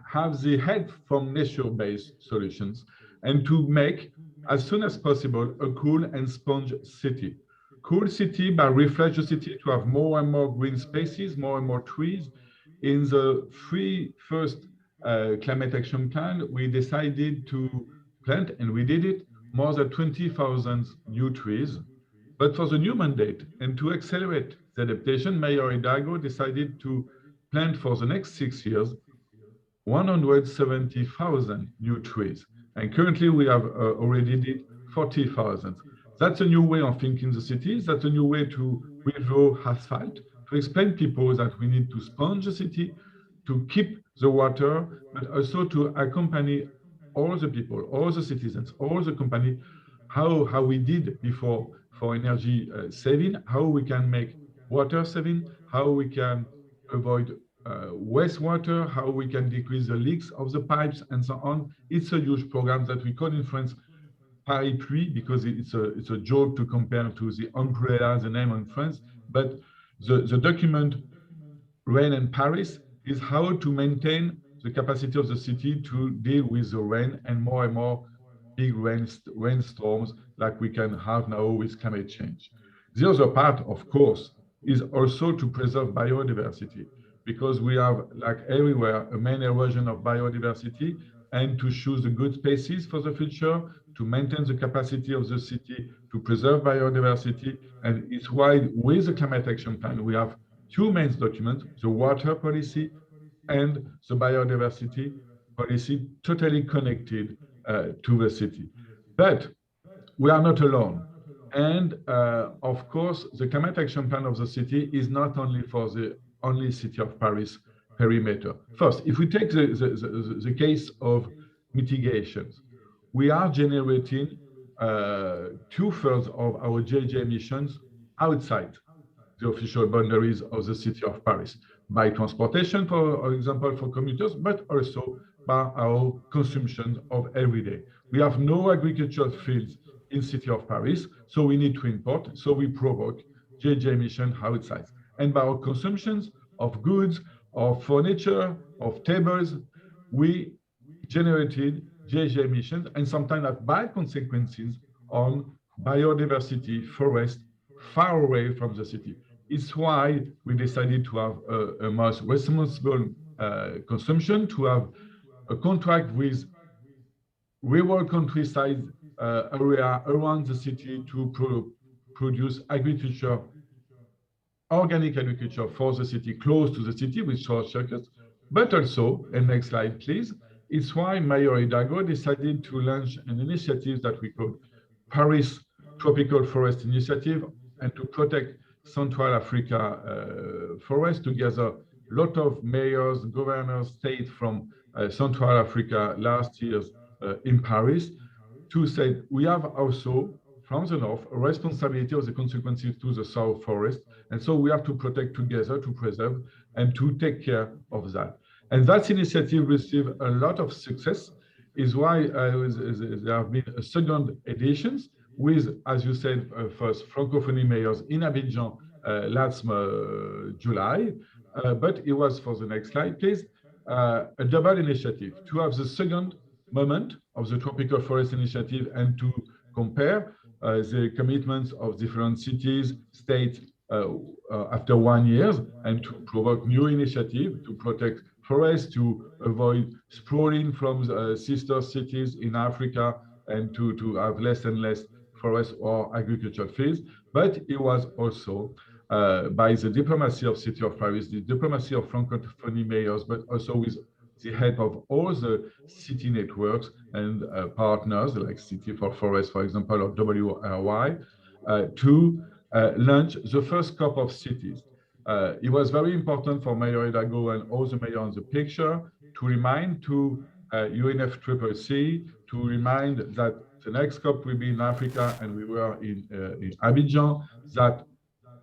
have the help from nature-based solutions and to make, as soon as possible, a cool and sponge city. Cool city by refresh the city to have more and more green spaces, more and more trees. In the first climate action plan, we decided to plant, and we did it, more than 20,000 new trees. But for the new mandate and to accelerate the adaptation, Mayor Hidalgo decided to plant for the next 6 years 170,000 new trees. And currently we have already did 40,000. That's a new way of thinking the cities. That's a new way to withdraw asphalt, to explain people that we need to sponge the city, to keep the water, but also to accompany all the people, all the citizens, all the company, how we did before for energy saving, how we can make water saving, how we can avoid wastewater, how we can decrease the leaks of the pipes, and so on. It's a huge program that we call in France Paris Pluie, because it's a joke to compare to the umbrella, the name in France. But the document Rain in Paris is how to maintain the capacity of the city to deal with the rain and more big rainstorms like we can have now with climate change. The other part, of course, is also to preserve biodiversity, because we have, like everywhere, a main erosion of biodiversity, and to choose the good spaces for the future, to maintain the capacity of the city to preserve biodiversity. And it's why with the climate action plan, we have two main documents, the water policy and the biodiversity policy, totally connected to the city. But we are not alone. And of course, the climate action plan of the city is not only for the only city of Paris perimeter. First, if we take the case of mitigations, we are generating 2/3 of our GHG emissions outside the official boundaries of the city of Paris, by transportation, for example, for commuters, but also by our consumption of every day. We have no agricultural fields in city of Paris, so we need to import, so we provoke GHG emission outside. And by our consumptions of goods, of furniture, of tables, we generated GHG emissions, and sometimes have bad consequences on biodiversity, forest, far away from the city. It's why we decided to have a most responsible consumption, to have a contract with rural countryside area around the city to produce agriculture, organic agriculture for the city, close to the city with short circuits. But also, and next slide, please, it's why Mayor Hidalgo decided to launch an initiative that we call Paris Tropical Forest Initiative, and to protect Central Africa forest together. A lot of mayors, governors, state from Central Africa last year in Paris to say we have also from the north a responsibility of the consequences to the south forest, and so we have to protect together, to preserve and to take care of that. And that initiative received a lot of success, is why there have been a second editions with, as you said, first Francophonie mayors in Abidjan last July, but it was, for the next slide, please, a double initiative to have the second moment of the Tropical Forest Initiative and to compare the commitments of different cities, states after 1 year, and to provoke new initiative to protect forests, to avoid sprawling from sister cities in Africa, and to have less and less forest or agricultural fields. But it was also by the diplomacy of City of Paris, the diplomacy of Francophonie mayors, but also with the help of all the city networks and partners like City for Forests, for example, or WRY, to launch the first COP of cities. It was very important for Mayor Hidalgo and all the mayors on the picture to remind to UNFCCC, to remind that the next COP will be in Africa, and we were in Abidjan, that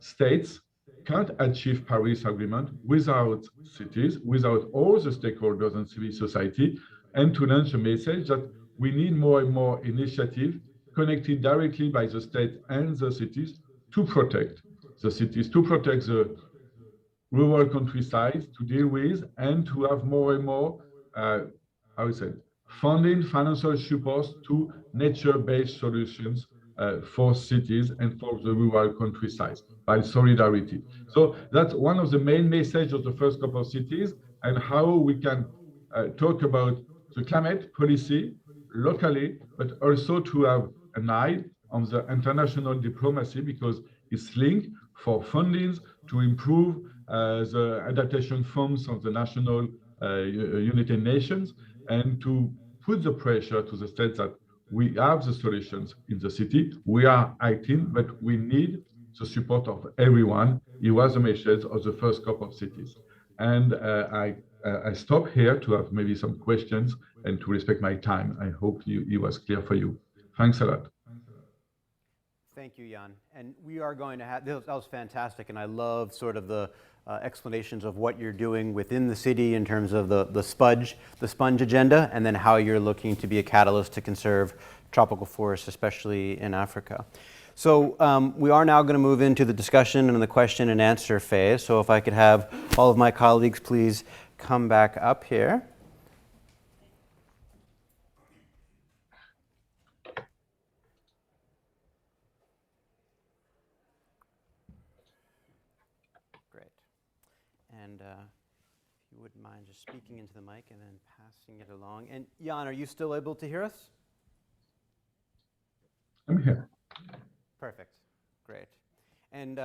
states can't achieve Paris Agreement without cities, without all the stakeholders and civil society, and to launch a message that we need more and more initiative connected directly by the state and the cities to protect the cities, to protect the rural countryside, to deal with, and to have more and more, I would say, funding, financial support to nature-based solutions for cities and for the rural countryside by solidarity. So that's one of the main messages of the first couple of cities, and how we can talk about the climate policy locally, but also to have an eye on the international diplomacy, because it's linked for fundings to improve the adaptation funds of the national United Nations, and to put the pressure to the states that we have the solutions in the city, we are acting, but we need the support of everyone. It was a message of the first COP of cities. And I stop here to have maybe some questions and to respect my time. I hope it was clear for you. Thanks a lot. Thank you, Jan. And we are going to have, that was fantastic, and I love sort of the explanations of what you're doing within the city in terms of the sponge agenda, and then how you're looking to be a catalyst to conserve tropical forests, especially in Africa. So we are now going to move into the discussion and the question and answer phase. So if I could have all of my colleagues please come back up here. And if you wouldn't mind just speaking into the mic and then passing it along. And Jan, are you still able to hear us? I'm here. Perfect. Great. And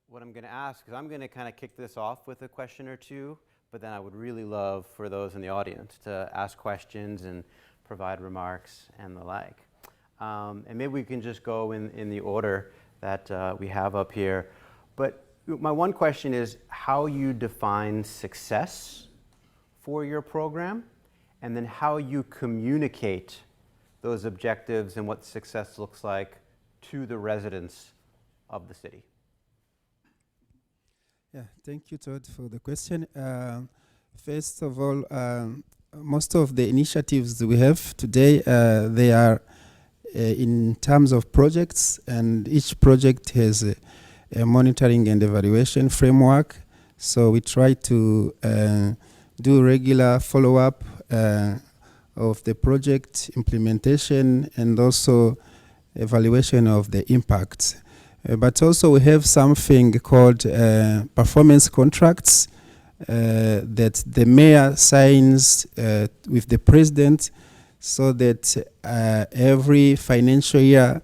what I'm going to ask is I'm going to kind of kick this off with a question or two, but then I would really love for those in the audience to ask questions and provide remarks and the like. And maybe we can just go in the order that we have up here. But my one question is how you define success for your program, and then how you communicate those objectives and what success looks like to the residents of the city. Yeah, thank you, Todd, for the question. First of all, most of the initiatives that we have today, they are in terms of projects, and each project has a monitoring and evaluation framework So we try to do regular follow-up of the project implementation and also evaluation of the impacts. But also we have something called performance contracts that the mayor signs with the president, so that every financial year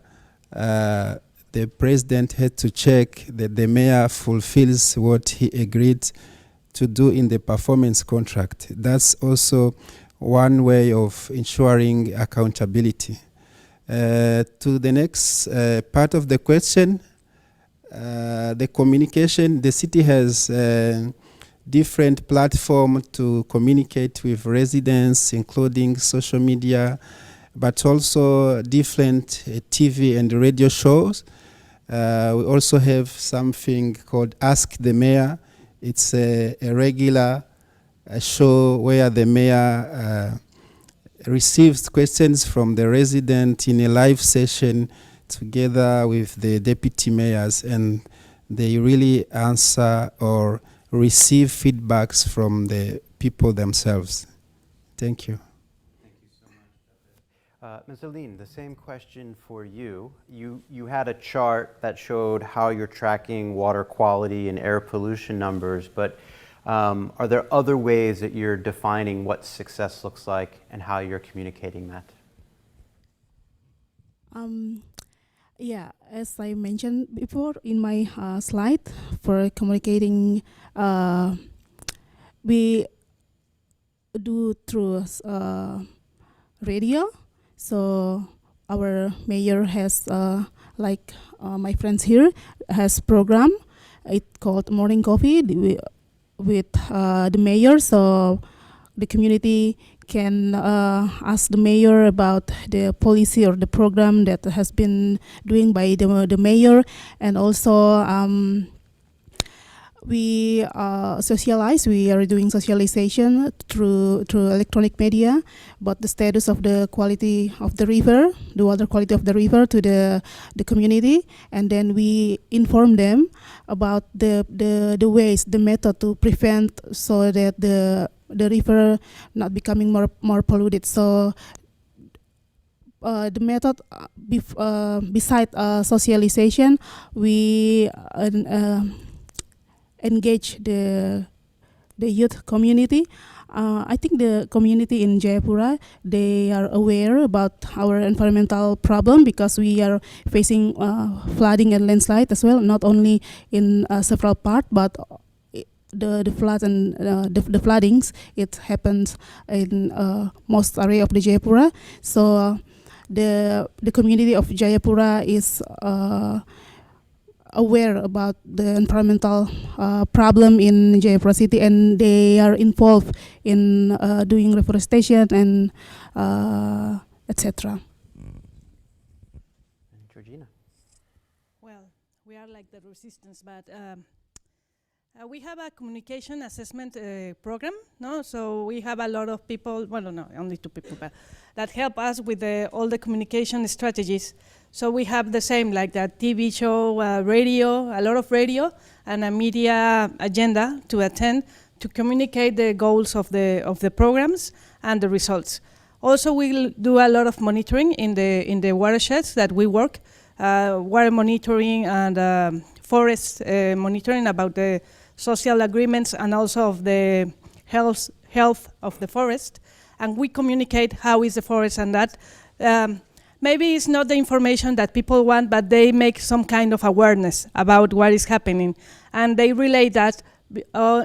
the president had to check that the mayor fulfills what he agreed to do in the performance contract. That's also one way of ensuring accountability. To the next part of the question, the communication, the city has different platforms to communicate with residents, including social media, but also different TV and radio shows. We also have something called Ask the Mayor. It's a regular show where the mayor receives questions from the resident in a live session together with the deputy mayors, and they really answer or receive feedbacks from the people themselves. Thank you. Thank you so much. Mesalin, the same question for you. You had a chart that showed how you're tracking water quality and air pollution numbers, but are there other ways that you're defining what success looks like and how you're communicating that? Yeah, as I mentioned before in my slide, for communicating, we do through radio. So our mayor has, like my friends here, has program. It's called Morning Coffee with the mayor. So the community can ask the mayor about the policy or the program that has been doing by the mayor, and also we socialize. We are doing socialization through electronic media about the status of the quality of the river, the water quality of the river to the community, and then we inform them about the ways, the method to prevent, so that the river not becoming more polluted. So the method beside socialization, we engage the youth community. I think the community in Jayapura, they are aware about our environmental problem, because we are facing flooding and landslide as well, not only in several parts, but the floods and the floodings, it happens in most area of the Jayapura. So the community of Jayapura is aware about the environmental problem in Jayapura city, and they are involved in doing reforestation and etc. Georgina. Well, we are like the resistance, but we have a communication assessment program, no? So we have a lot of people, well, no, only 2 people, but that help us with all the communication strategies. So we have the same, like that TV show, radio, a lot of radio, and a media agenda to attend to communicate the goals of the programs and the results. Also, we'll do a lot of monitoring in the watersheds that we work, water monitoring and forest monitoring about the social agreements and also of the health of the forest. And we communicate how is the forest, and that maybe it's not the information that people want, but they make some kind of awareness about what is happening. And they relate that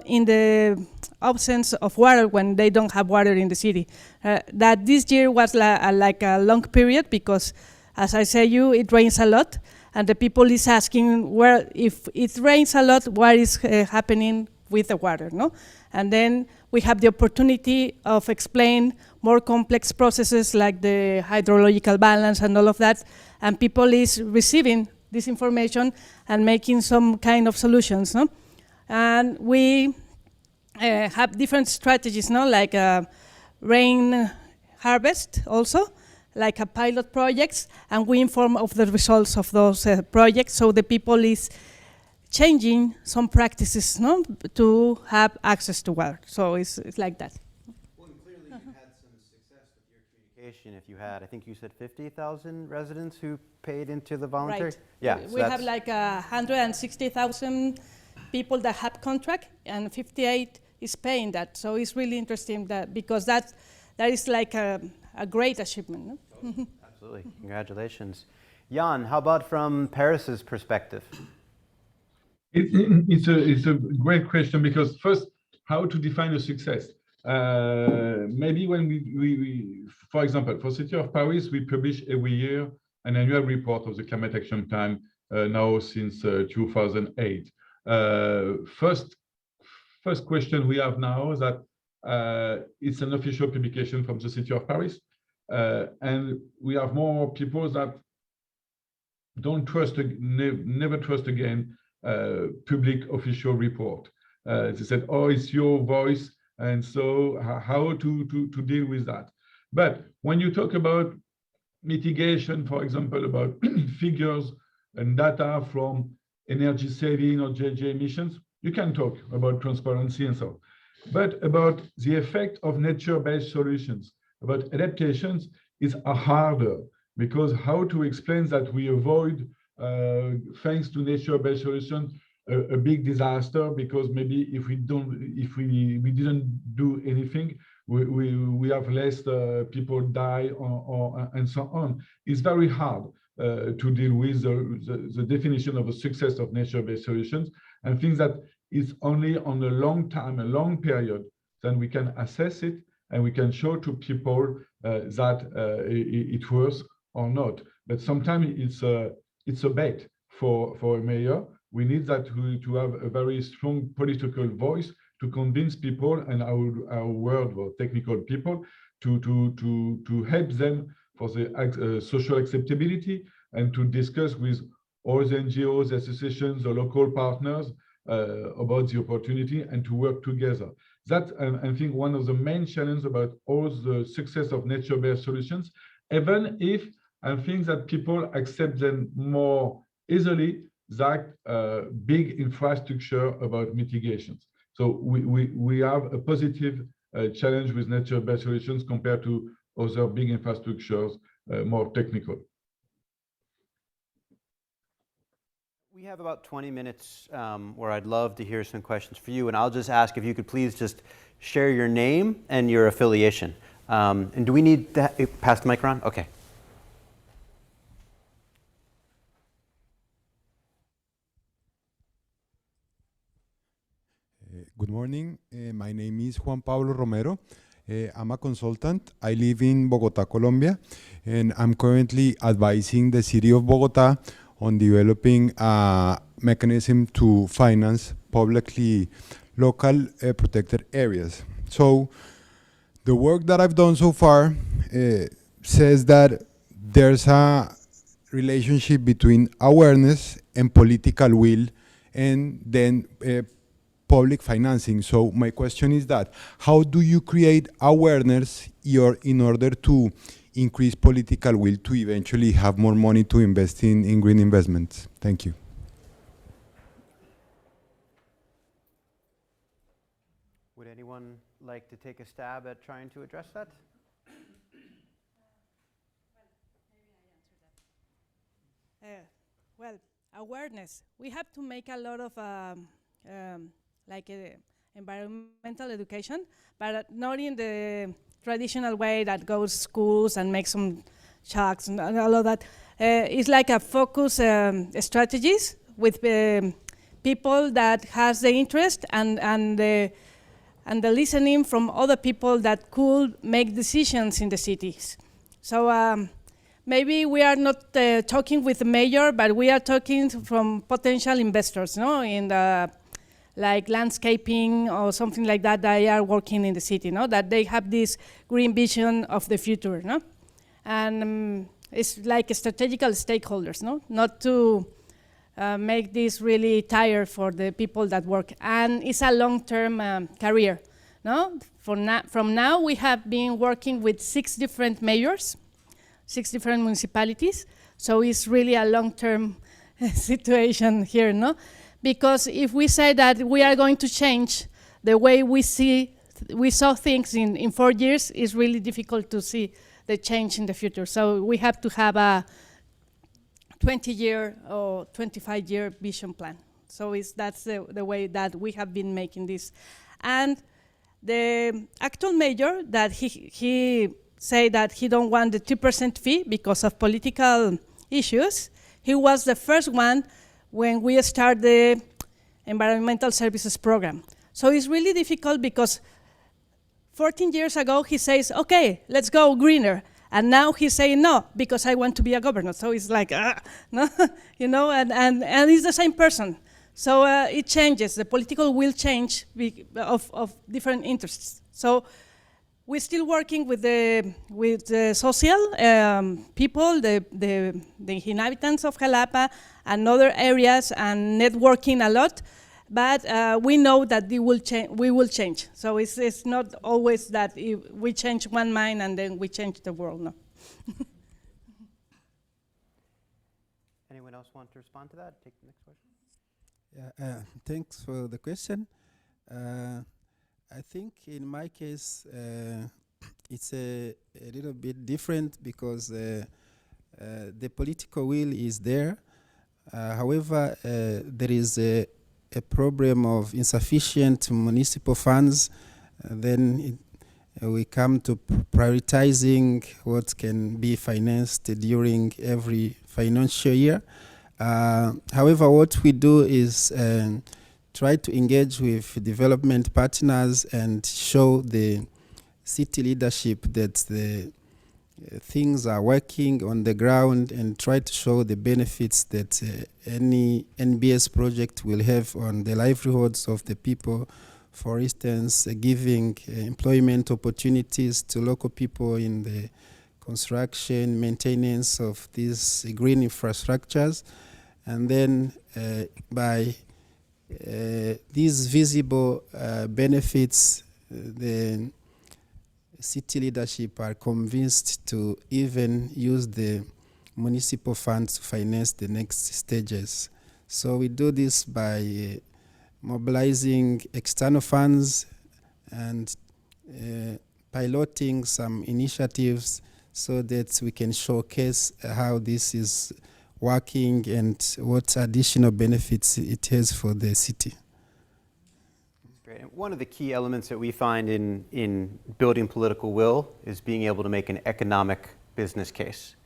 in the absence of water, when they don't have water in the city. That this year was like a long period, because as I say it rains a lot, and the people is asking, where, if it rains a lot, what is happening with the water, no? And then we have the opportunity of explain more complex processes like the hydrological balance and all of that, and people is receiving this information and making some kind of solutions, no? And we have different strategies, no? Like rain harvest also, like a pilot projects, and we inform of the results of those projects, so the people is changing some practices, no, to have access to water. So it's like that. Well, and clearly you had some success with your communication. If you had, I think you said 50,000 residents who paid into the voluntary? Right. Yeah. We have like 160,000 people that have contract, and 58 is paying that. So it's really interesting that because that is like a great achievement. No? Absolutely. Congratulations. Jan, how about from Paris's perspective? It's a great question because first, how to define a success? Maybe when we, for example, for City of Paris, we publish every year an annual report of the Climate Action Plan now since 2008. First question we have now is that it's an official publication from the City of Paris, and we have more people that don't trust, never trust again public official report. They said, oh, it's your voice, and so how to deal with that? But when you talk about mitigation, for example, about figures and data from energy saving or JJ emissions, you can talk about transparency and so on. But about the effect of nature-based solutions, about adaptations is harder, because how to explain that we avoid, thanks to nature-based solutions, a big disaster, because maybe if we didn't do anything, we have less people die and so on. It's very hard to deal with the definition of a success of nature-based solutions, and things that it's only on a long time, a long period, then we can assess it and we can show to people that it works or not. But sometimes it's a bet for a mayor. We need that to have a very strong political voice to convince people and our world or technical people to help them for the social acceptability and to discuss with all the NGOs, associations, or local partners about the opportunity and to work together. That's, I think, one of the main challenges about all the success of nature-based solutions, even if I think that people accept them more easily than big infrastructure about mitigations. So we have a positive challenge with nature-based solutions compared to other big infrastructures, more technical. We have about 20 minutes where I'd love to hear some questions for you, and I'll just ask if you could please just share your name and your affiliation. And do we need to pass the mic around? Okay. Good morning. My name is Juan Pablo Romero. I'm a consultant. I live in Bogota, Colombia, and I'm currently advising the city of Bogota on developing a mechanism to finance publicly local protected areas. So the work that I've done so far says that there's a relationship between awareness and political will, and then public financing. So my question is that, how do you create awareness in order to increase political will to eventually have more money to invest in green investments? Thank you. Would anyone like to take a stab at trying to address that? Well, awareness. We have to make a lot of environmental education, but not in the traditional way that goes schools and makes some chalks and all of that. It's like a focus strategies with people that has the interest and the listening from other people that could make decisions in the cities. So maybe we are not talking with the mayor, but we are talking from potential investors, no, in the like landscaping or something like that. They are working in the city, no, that they have this green vision of the future, no, and it's like strategical stakeholders, no, not to make this really tired for the people that work, and it's a long-term career, no. From now, we have been working with 6 different mayors, 6 different municipalities, so it's really a long-term situation here, no. because if we say that we are going to change the way we saw things in 4 years, it's really difficult to see the change in the future. So we have to have a 20-year or 25-year vision plan. So that's the way that we have been making this. And the actual mayor, that he say that he don't want the 2% fee because of political issues, he was the first one when we start the environmental services program. So it's really difficult because 14 years ago he says, okay, let's go greener. And now he's saying no, because I want to be a governor. So it's like, no, you know, and he's the same person. So it changes, the political will change of different interests. So we're still working with the social people, the inhabitants of Xalapa and other areas, and networking a lot. But we know that we will change. So it's not always that we change one mind and then we change the world. No. Anyone else want to respond to that? Take the next question. Yeah, thanks for the question. I think in my case, it's a little bit different because the political will is there. However, there is a problem of insufficient municipal funds. Then we come to prioritizing what can be financed during every financial year. However, what we do is try to engage with development partners and show the city leadership that the things are working on the ground, and try to show the benefits that any NBS project will have on the livelihoods of the people. For instance, giving employment opportunities to local people in the construction, maintenance of these green infrastructures. And then by these visible benefits, the city leadership are convinced to even use the municipal funds to finance the next stages. So we do this by mobilizing external funds and piloting some initiatives so that we can showcase how this is working and what additional benefits it has for the city. Great. And one of the key elements that we find in building political will is being able to make an economic business case.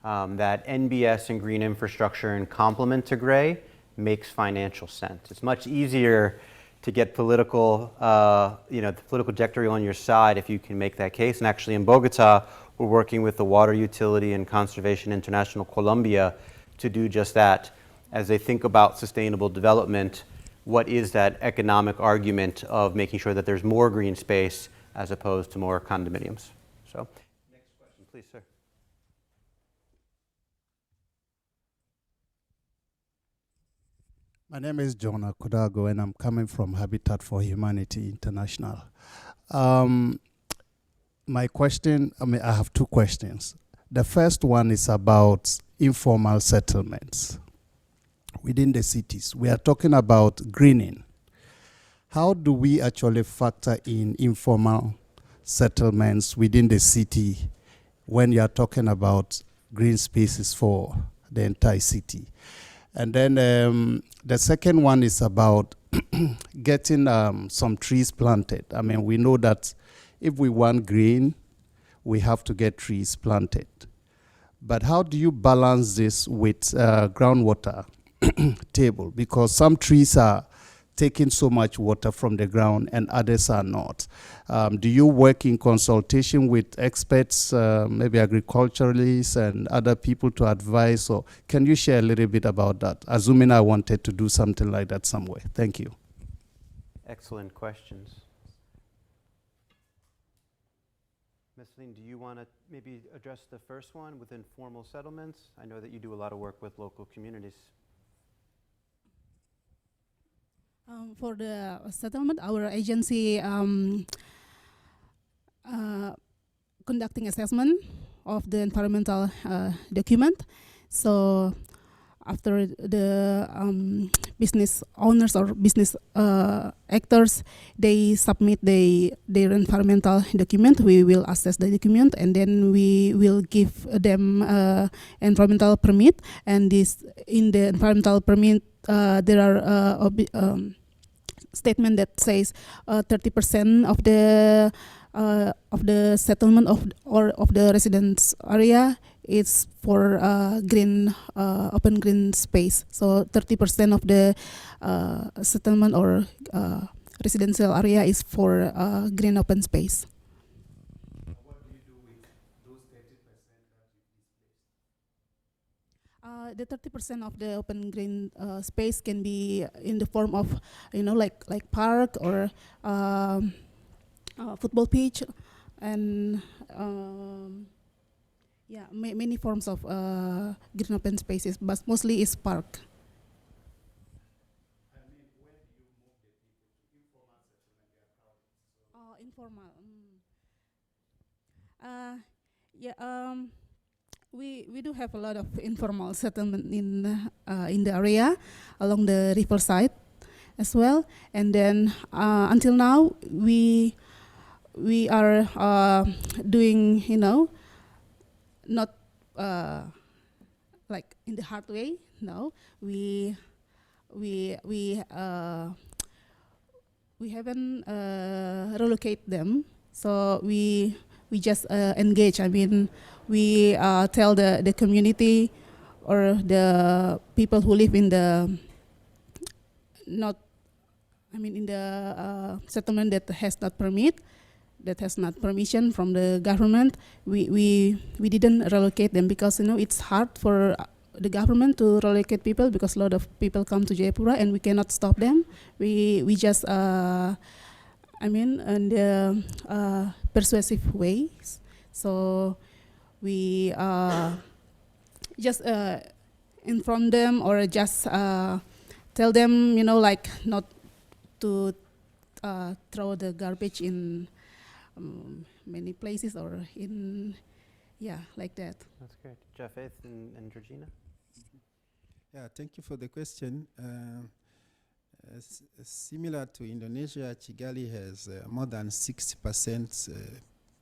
That NBS and green infrastructure in complement to gray makes financial sense. It's much easier to get political, the political trajectory on your side if you can make that case. And actually in Bogota, we're working with the Water Utility and Conservation International Colombia to do just that. As they think about sustainable development, what is that economic argument of making sure that there's more green space as opposed to more condominiums? So, next question, please, sir. My name is Jonah Kudago, and I'm coming from Habitat for Humanity International. My question, I have two questions. The first one is about informal settlements within the cities. We are talking about greening. How do we actually factor in informal settlements within the city when you are talking about green spaces for the entire city? And then the second one is about getting some trees planted. I mean, we know that if we want green, we have to get trees planted. But how do you balance this with groundwater table? Because some trees are taking so much water from the ground and others are not. Do you work in consultation with experts, maybe agriculturalists and other people to advise? Or can you share a little bit about that, assuming I wanted to do something like that somewhere? Thank you. Excellent questions. Mesalin, do you want to maybe address the first one with informal settlements? I know that you do a lot of work with local communities. For the settlement, our agency conducting assessment of the environmental document. So after the business owners or business actors, they submit their environmental document, we will assess the document, and then we will give them environmental permit. And this, in the environmental permit, there are statement that says 30% of the settlement of the residence area is for green open green space. So 30% of the settlement or residential area is for green open space. What do you do with those 30% that you displaced? The 30% of the open green space can be in the form of, like park or football pitch, and many forms of green open spaces, but mostly is park. I mean, when do you move the people to informal settlement? They are crowded. Informal. We do have a lot of informal settlement in the area along the riverside as well, and then until now we are doing, not like in the hard way. No, we haven't relocate them, so we just engage. I mean, we tell the community or the people who live in the settlement that has not permission from the government. We didn't relocate them because it's hard for the government to relocate people because a lot of people come to Jayapura and we cannot stop them. We just in the persuasive ways. So we just inform them or just tell them, not to throw the garbage in many places or in, like that. That's great. Japheth and Georgina? Yeah, thank you for the question. Similar to Indonesia, Kigali has more than 60%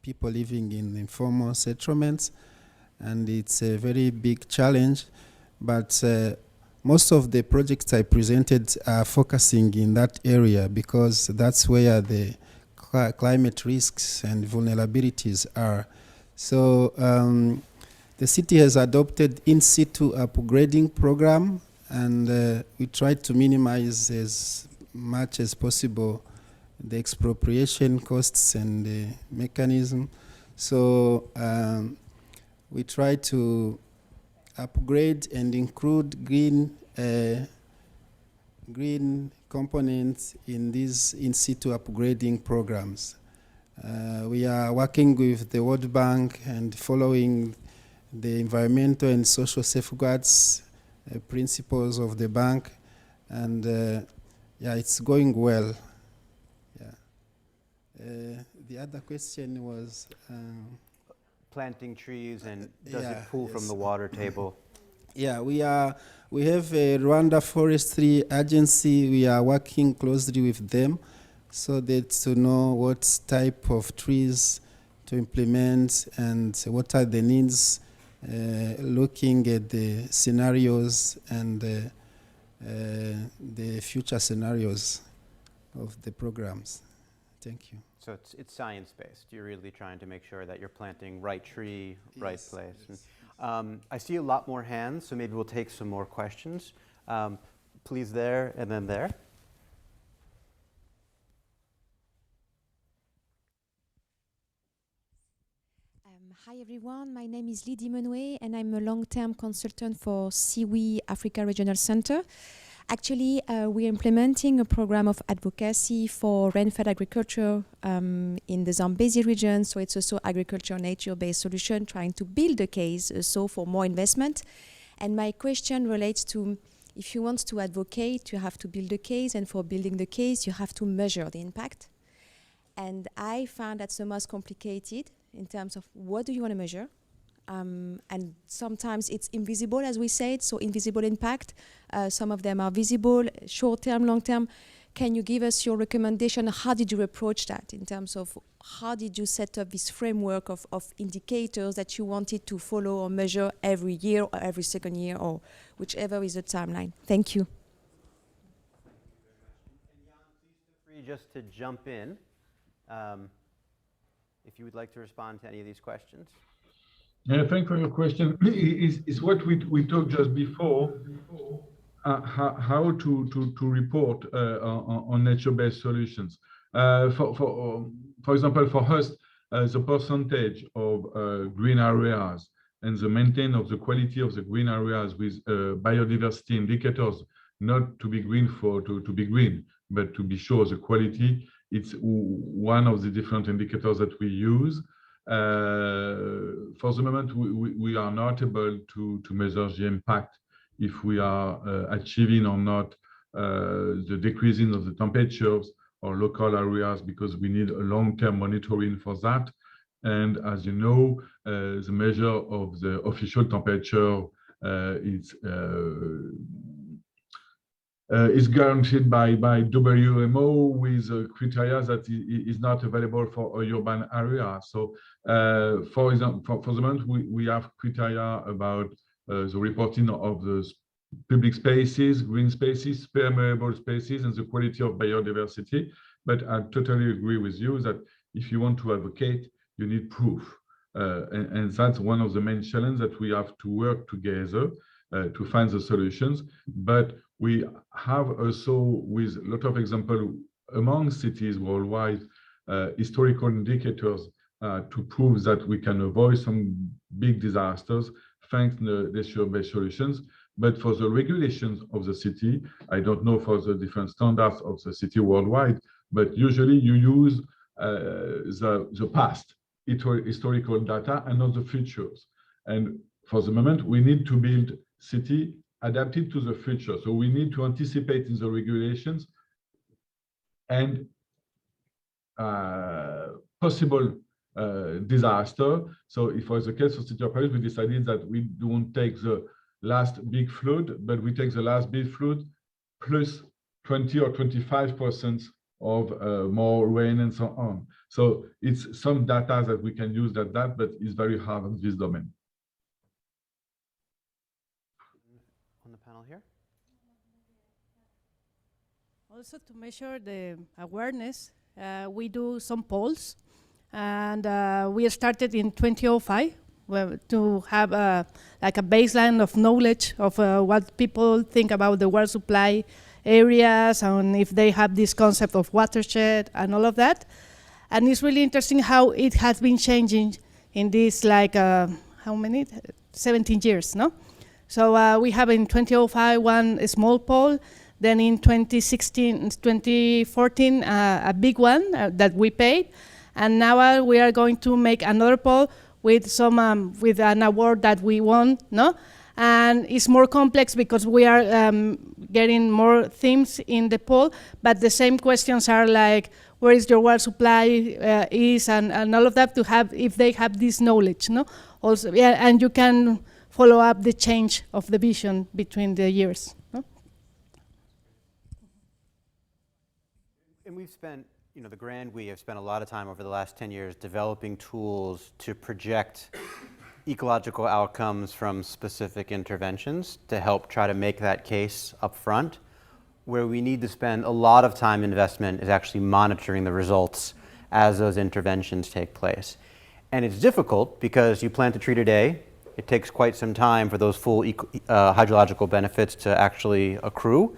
people living in informal settlements, and it's a very big challenge. But most of the projects I presented are focusing in that area because that's where the climate risks and vulnerabilities are. So the city has adopted in situ upgrading program, and we try to minimize as much as possible the expropriation costs and the mechanism. So we try to upgrade and include green components in these in situ upgrading programs. We are working with the World Bank and following the environmental and social safeguards principles of the bank, and it's going well. The other question was planting trees, and does it pull from the water table? Yeah, we have a Rwanda Forestry Agency. We are working closely with them so that to know what type of trees to implement and what are the needs, looking at the scenarios and the future scenarios of the programs. Thank you. So it's science-based. You're really trying to make sure that you're planting right tree, right place. Yes. And, I see a lot more hands, so maybe we'll take some more questions. Please there, and then there. Hi everyone, my name is Lydie Menouet and I'm a long-term consultant for SIWI Africa Regional Center. Actually, we're implementing a program of advocacy for rain-fed agriculture in the Zambezi region. So it's also agriculture nature-based solution, trying to build a case also for more investment. And my question relates to, if you want to advocate, you have to build a case, and for building the case, you have to measure the impact. And I found that's the most complicated in terms of what do you want to measure, and sometimes it's invisible, as we said, so invisible impact. Some of them are visible, short-term, long-term. Can you give us your recommendation? How did you approach that in terms of how did you set up this framework of indicators that you wanted to follow or measure every year or every second year or whichever is the timeline? Thank you. And Jan, please feel free just to jump in if you would like to respond to any of these questions. Yeah, thank you for your question. It's what we talked just before. How to report on nature-based solutions. For example, for us, the percentage of green areas and the maintenance of the quality of the green areas with biodiversity indicators, not to be green to be green, but to be sure the quality, it's one of the different indicators that we use. For the moment, we are not able to measure the impact if we are achieving or not the decreasing of the temperatures or local areas, because we need a long-term monitoring for that. And as you know, the measure of the official temperature is guaranteed by WMO with criteria that is not available for a urban area. So, for example, for the moment, we have criteria about the reporting of the public spaces, green spaces, permeable spaces, and the quality of biodiversity. But I totally agree with you that if you want to advocate, you need proof. And that's one of the main challenges that we have to work together to find the solutions. But we have also, with a lot of examples among cities worldwide, historical indicators to prove that we can avoid some big disasters thanks to the nature-based solutions. But for the regulations of the city, I don't know for the different standards of the city worldwide, but usually you use the past historical data and not the futures. And for the moment, we need to build city adapted to the future. So we need to anticipate in the regulations and possible disaster. So if for the case of City of Paris, we decided that we don't take the last big flood, but we take the last big flood plus 20 or 25% of more rain and so on. So it's some data that we can use that, but it's very hard in this domain. On the panel here. Also, to measure the awareness, we do some polls, and we started in 2005 to have like a baseline of knowledge of what people think about the water supply areas and if they have this concept of watershed and all of that. And it's really interesting how it has been changing in this, like, how many? 17 years, no? So we have in 2005 one small poll, then in 2014 a big one that we paid, and now we are going to make another poll with some with an award that we won, no? And it's more complex because we are getting more themes in the poll, but the same questions are like, where is your water supply is, and all of that, to have, if they have this knowledge, no? Also, yeah, and you can follow up the change of the vision between the years, no? And we've spent, the Grand We have spent a lot of time over the last 10 years developing tools to project ecological outcomes from specific interventions to help try to make that case up front. Where we need to spend a lot of time investment is actually monitoring the results as those interventions take place. And it's difficult because you plant a tree today, it takes quite some time for those full hydrological benefits to actually accrue.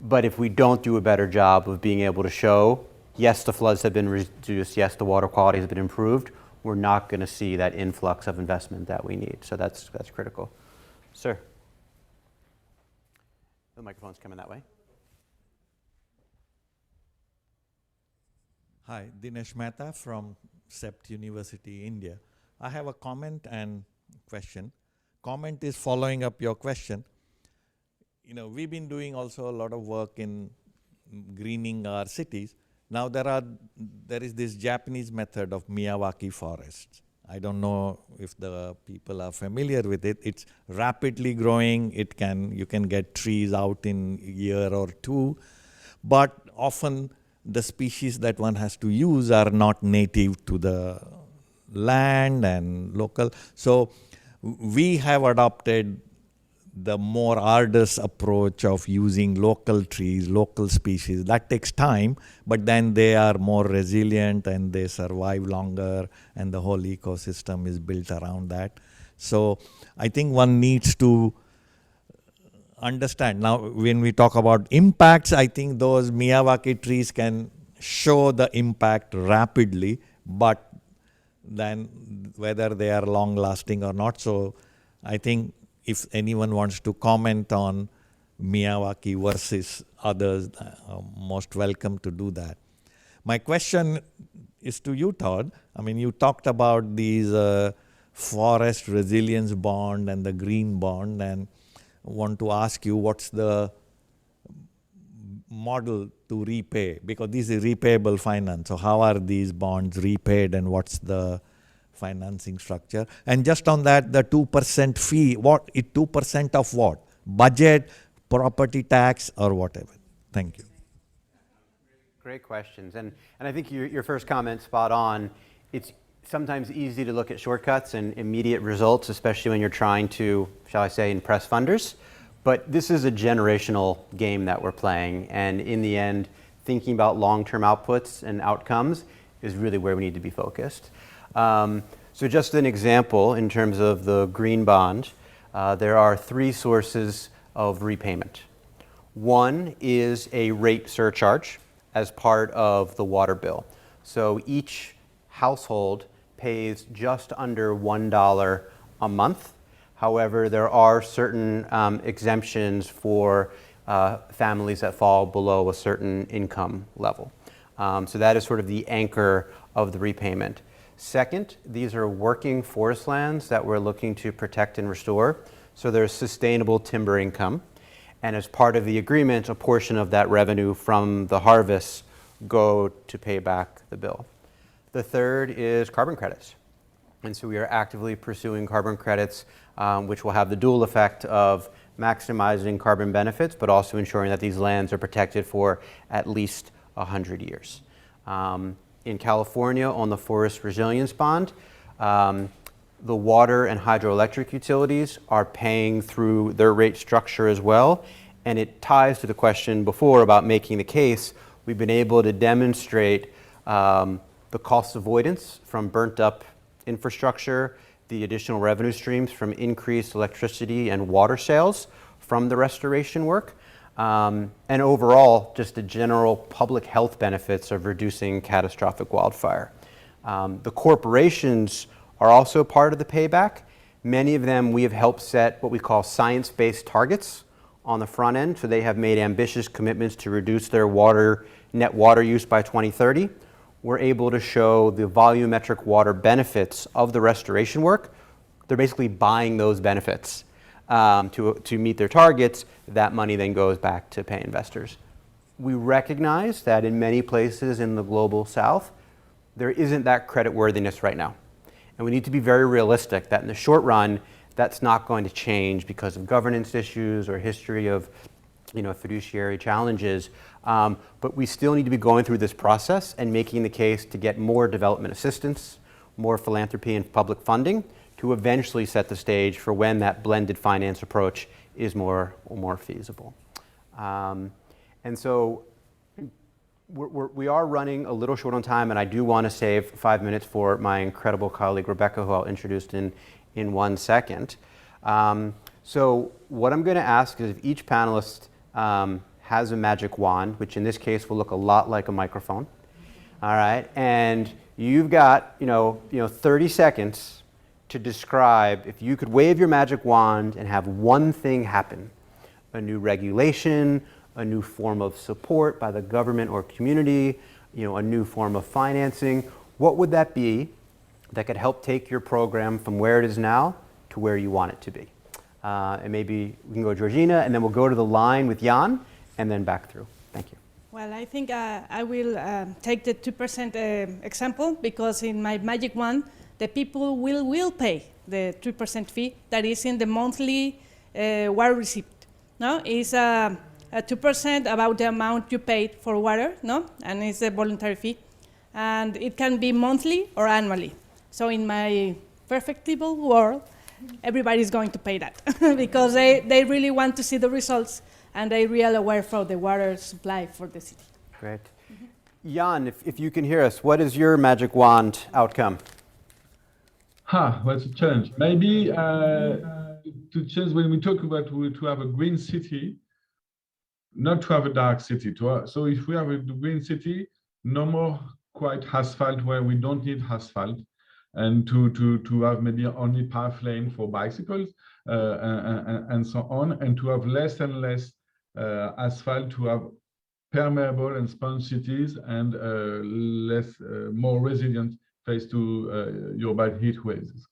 But if we don't do a better job of being able to show, yes, the floods have been reduced, yes, the water quality has been improved, we're not going to see that influx of investment that we need. So that's critical. Sir. The microphone's coming that way. Hi, Dinesh Mehta from CEPT University, India. I have a comment and question. Comment is following up your question. We've been doing also a lot of work in greening our cities. Now there is this Japanese method of Miyawaki forests, I don't know if the people are familiar with it. It's rapidly growing. You can get trees out in a year or two, but often the species that one has to use are not native to the land and local. So we have adopted the more arduous approach of using local trees, local species. That takes time, but then they are more resilient and they survive longer, and the whole ecosystem is built around that. So I think one needs to understand. Now, when we talk about impacts, I think those Miyawaki trees can show the impact rapidly, but then whether they are long lasting or not. So I think if anyone wants to comment on Miyawaki versus others, most welcome to do that. My question is to you, Todd. I mean, you talked about these forest resilience bond and the green bond, and want to ask you what's the model to repay, because this is repayable finance. So how are these bonds repaid, and what's the financing structure? And just on that, the 2% fee, what is 2% of what? Budget, property tax, or whatever? Thank you. Great questions. And I think your first comment spot on. It's sometimes easy to look at shortcuts and immediate results, especially when you're trying to, shall I say, impress funders. But this is a generational game that we're playing. And in the end, thinking about long-term outputs and outcomes is really where we need to be focused. So just an example in terms of the green bond, there are 3 sources of repayment. One is a rate surcharge as part of the water bill. So each household pays just under $1 a month. However, there are certain exemptions for families that fall below a certain income level. So that is sort of the anchor of the repayment. Second, these are working forest lands that we're looking to protect and restore. So there's sustainable timber income. And as part of the agreement, a portion of that revenue from the harvests go to pay back the bill. The third is carbon credits. And so we are actively pursuing carbon credits, which will have the dual effect of maximizing carbon benefits, but also ensuring that these lands are protected for at least 100 years. In California, on the Forest Resilience Bond, the water and hydroelectric utilities are paying through their rate structure as well. And it ties to the question before about making the case. We've been able to demonstrate the cost avoidance from burnt up infrastructure, the additional revenue streams from increased electricity and water sales from the restoration work, and overall, just the general public health benefits of reducing catastrophic wildfire. The corporations are also part of the payback. Many of them we have helped set what we call science-based targets on the front end, so they have made ambitious commitments to reduce their net water use by 2030. We're able to show the volumetric water benefits of the restoration work. They're basically buying those benefits to meet their targets. That money then goes back to pay investors. We recognize that in many places in the global south, there isn't that creditworthiness right now. And we need to be very realistic that in the short run, that's not going to change because of governance issues or history of fiduciary challenges. But we still need to be going through this process and making the case to get more development assistance, more philanthropy and public funding to eventually set the stage for when that blended finance approach is more feasible. And so we are running a little short on time, and I do want to save 5 minutes for my incredible colleague Rebecca, who I'll introduce in 1 second. So what I'm going to ask is if each panelist has a magic wand, which in this case will look a lot like a microphone. All right, and you've got 30 seconds to describe, if you could wave your magic wand and have one thing happen, a new regulation, a new form of support by the government or community, a new form of financing, what would that be that could help take your program from where it is now to where you want it to be? And maybe we can go Georgina, and then we'll go to the line with Jan, and then back through. Thank you. Well, I think I will take the 2% example, because in my magic wand, the people will pay the 3% fee that is in the monthly water receipt. No, it's 2% about the amount you paid for water, no, and it's a voluntary fee, and it can be monthly or annually. So in my perfectible world, everybody's going to pay that because they really want to see the results and they're real aware for the water supply for the city. Great. Jan, if you can hear us, what is your magic wand outcome? What's a challenge? Maybe to change when we talk about to have a green city, not to have a dark city. So if we have a green city, no more quite asphalt where we don't need asphalt, and to have maybe only path lane for bicycles and so on, and to have less and less asphalt, to have permeable and sponge cities and more resilient face to urban heat waves.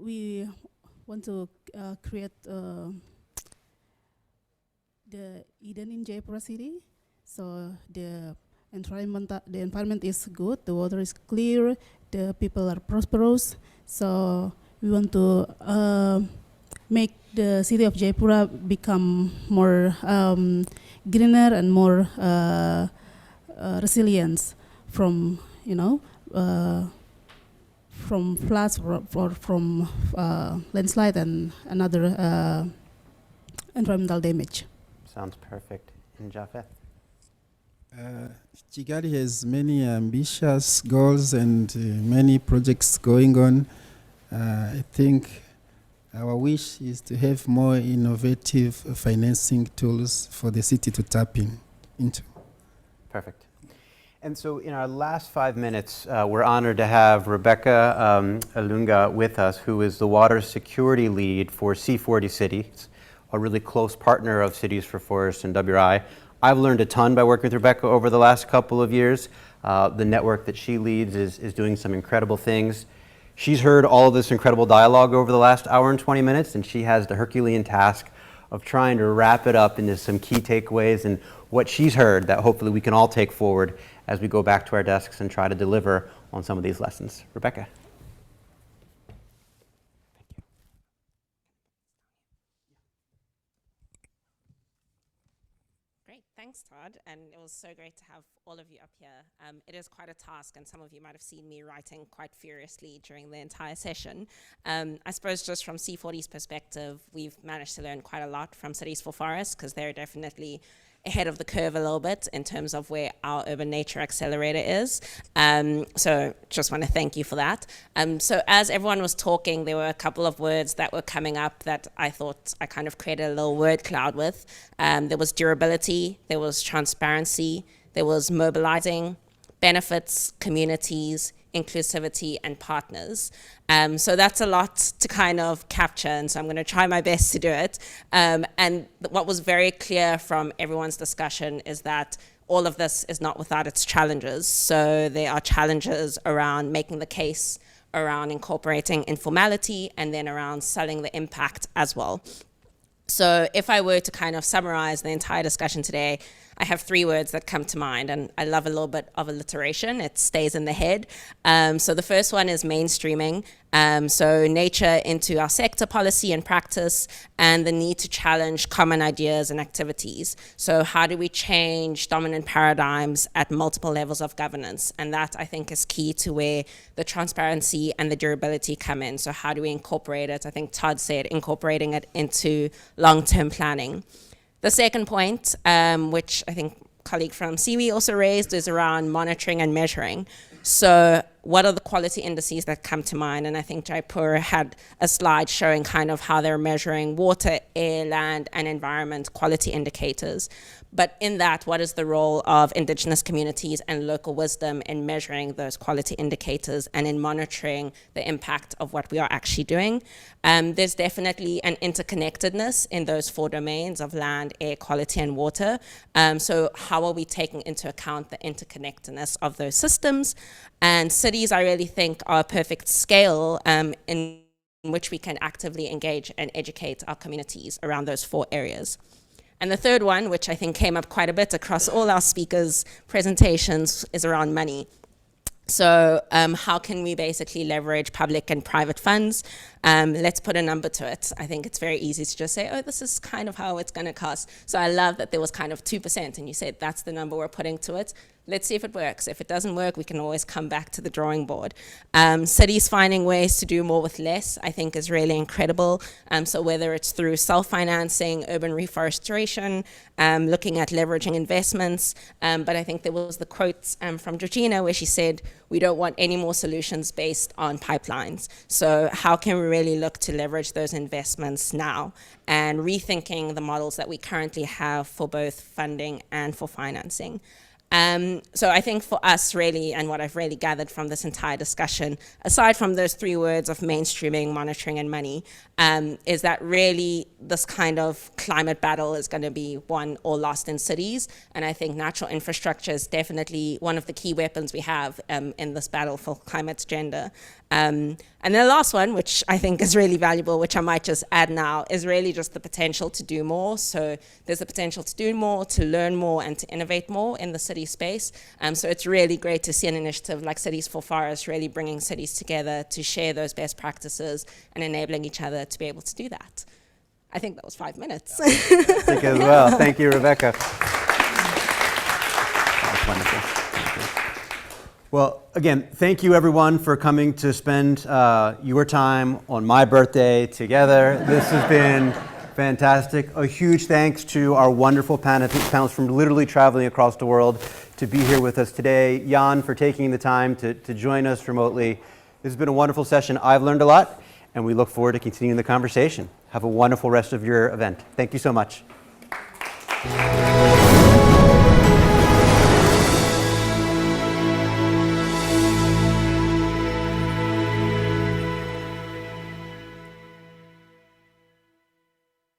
We want to create the Eden in Jayapura city. So the environment is good, the water is clear, the people are prosperous. So we want to make the city of Jayapura become more greener and more resilient from from floods or from landslide and another environmental damage. Sounds perfect. And Japheth? Kigali has many ambitious goals and many projects going on. I think our wish is to have more innovative financing tools for the city to tap into. Perfect. And so in our last 5 minutes, we're honored to have Rebecca Alunga with us, who is the water security lead for C40 Cities, a really close partner of Cities for Forests and WRI. I've learned a ton by working with Rebecca over the last couple of years. The network that she leads is doing some incredible things. She's heard all of this incredible dialogue over the last hour and 20 minutes, and she has the Herculean task of trying to wrap it up into some key takeaways and what she's heard that hopefully we can all take forward as we go back to our desks and try to deliver on some of these lessons. Rebecca. Great, thanks Todd, and it was so great to have all of you up here. It is quite a task, and some of you might have seen me writing quite furiously during the entire session. I suppose just from C40's perspective, we've managed to learn quite a lot from Cities for Forests, because they're definitely ahead of the curve a little bit in terms of where our urban nature accelerator is. So just want to thank you for that. So as everyone was talking, there were a couple of words that were coming up that I thought I kind of created a little word cloud with. There was durability, there was transparency, there was mobilizing, benefits, communities, inclusivity, and partners. So that's a lot to kind of capture, and so I'm going to try my best to do it. And what was very clear from everyone's discussion is that all of this is not without its challenges. So there are challenges around making the case, around incorporating informality, and then around selling the impact as well. So if I were to kind of summarize the entire discussion today, I have 3 words that come to mind, and I love a little bit of alliteration. It stays in the head. So the first one is mainstreaming. So nature into our sector policy and practice, and the need to challenge common ideas and activities. So how do we change dominant paradigms at multiple levels of governance? And that, I think, is key to where the transparency and the durability come in. So how do we incorporate it? I think Todd said incorporating it into long-term planning. The second point, which I think colleague from CIWI also raised, is around monitoring and measuring. So what are the quality indices that come to mind? And I think Jayapura had a slide showing kind of how they're measuring water, air, land, and environment quality indicators. But in that, what is the role of indigenous communities and local wisdom in measuring those quality indicators and in monitoring the impact of what we are actually doing? There's definitely an interconnectedness in those 4 domains of land, air, quality, and water. So how are we taking into account the interconnectedness of those systems? And cities, I really think, are a perfect scale in which we can actively engage and educate our communities around those 4 areas. And the third one, which I think came up quite a bit across all our speakers' presentations, is around money. So how can we basically leverage public and private funds? Let's put a number to it. I think it's very easy to just say, oh, this is kind of how it's going to cost. So I love that there was kind of 2%, and you said that's the number we're putting to it. Let's see if it works. If it doesn't work, we can always come back to the drawing board. Cities finding ways to do more with less, I think, is really incredible. So whether it's through self-financing, urban reforestation, looking at leveraging investments, but I think there was the quote from Georgina where she said, we don't want any more solutions based on pipelines. So how can we really look to leverage those investments now and rethinking the models that we currently have for both funding and for financing? So I think for us really, and what I've really gathered from this entire discussion, aside from those 3 words of mainstreaming, monitoring, and money, is that really this kind of climate battle is going to be won or lost in cities. And I think natural infrastructure is definitely one of the key weapons we have in this battle for climate agenda. And the last one, which I think is really valuable, which I might just add now, is really just the potential to do more. So there's the potential to do more, to learn more, and to innovate more in the city space. So it's really great to see an initiative like Cities for Forests really bringing cities together to share those best practices and enabling each other to be able to do that. I think that was 5 minutes. I think as well. Thank you, Rebecca. That's wonderful. Thank you. Well, again, thank you everyone for coming to spend your time on my birthday together. This has been fantastic. A huge thanks to our wonderful panelists from literally traveling across the world to be here with us today. Jan, for taking the time to join us remotely. This has been a wonderful session. I've learned a lot, and we look forward to continuing the conversation. Have a wonderful rest of your event. Thank you so much.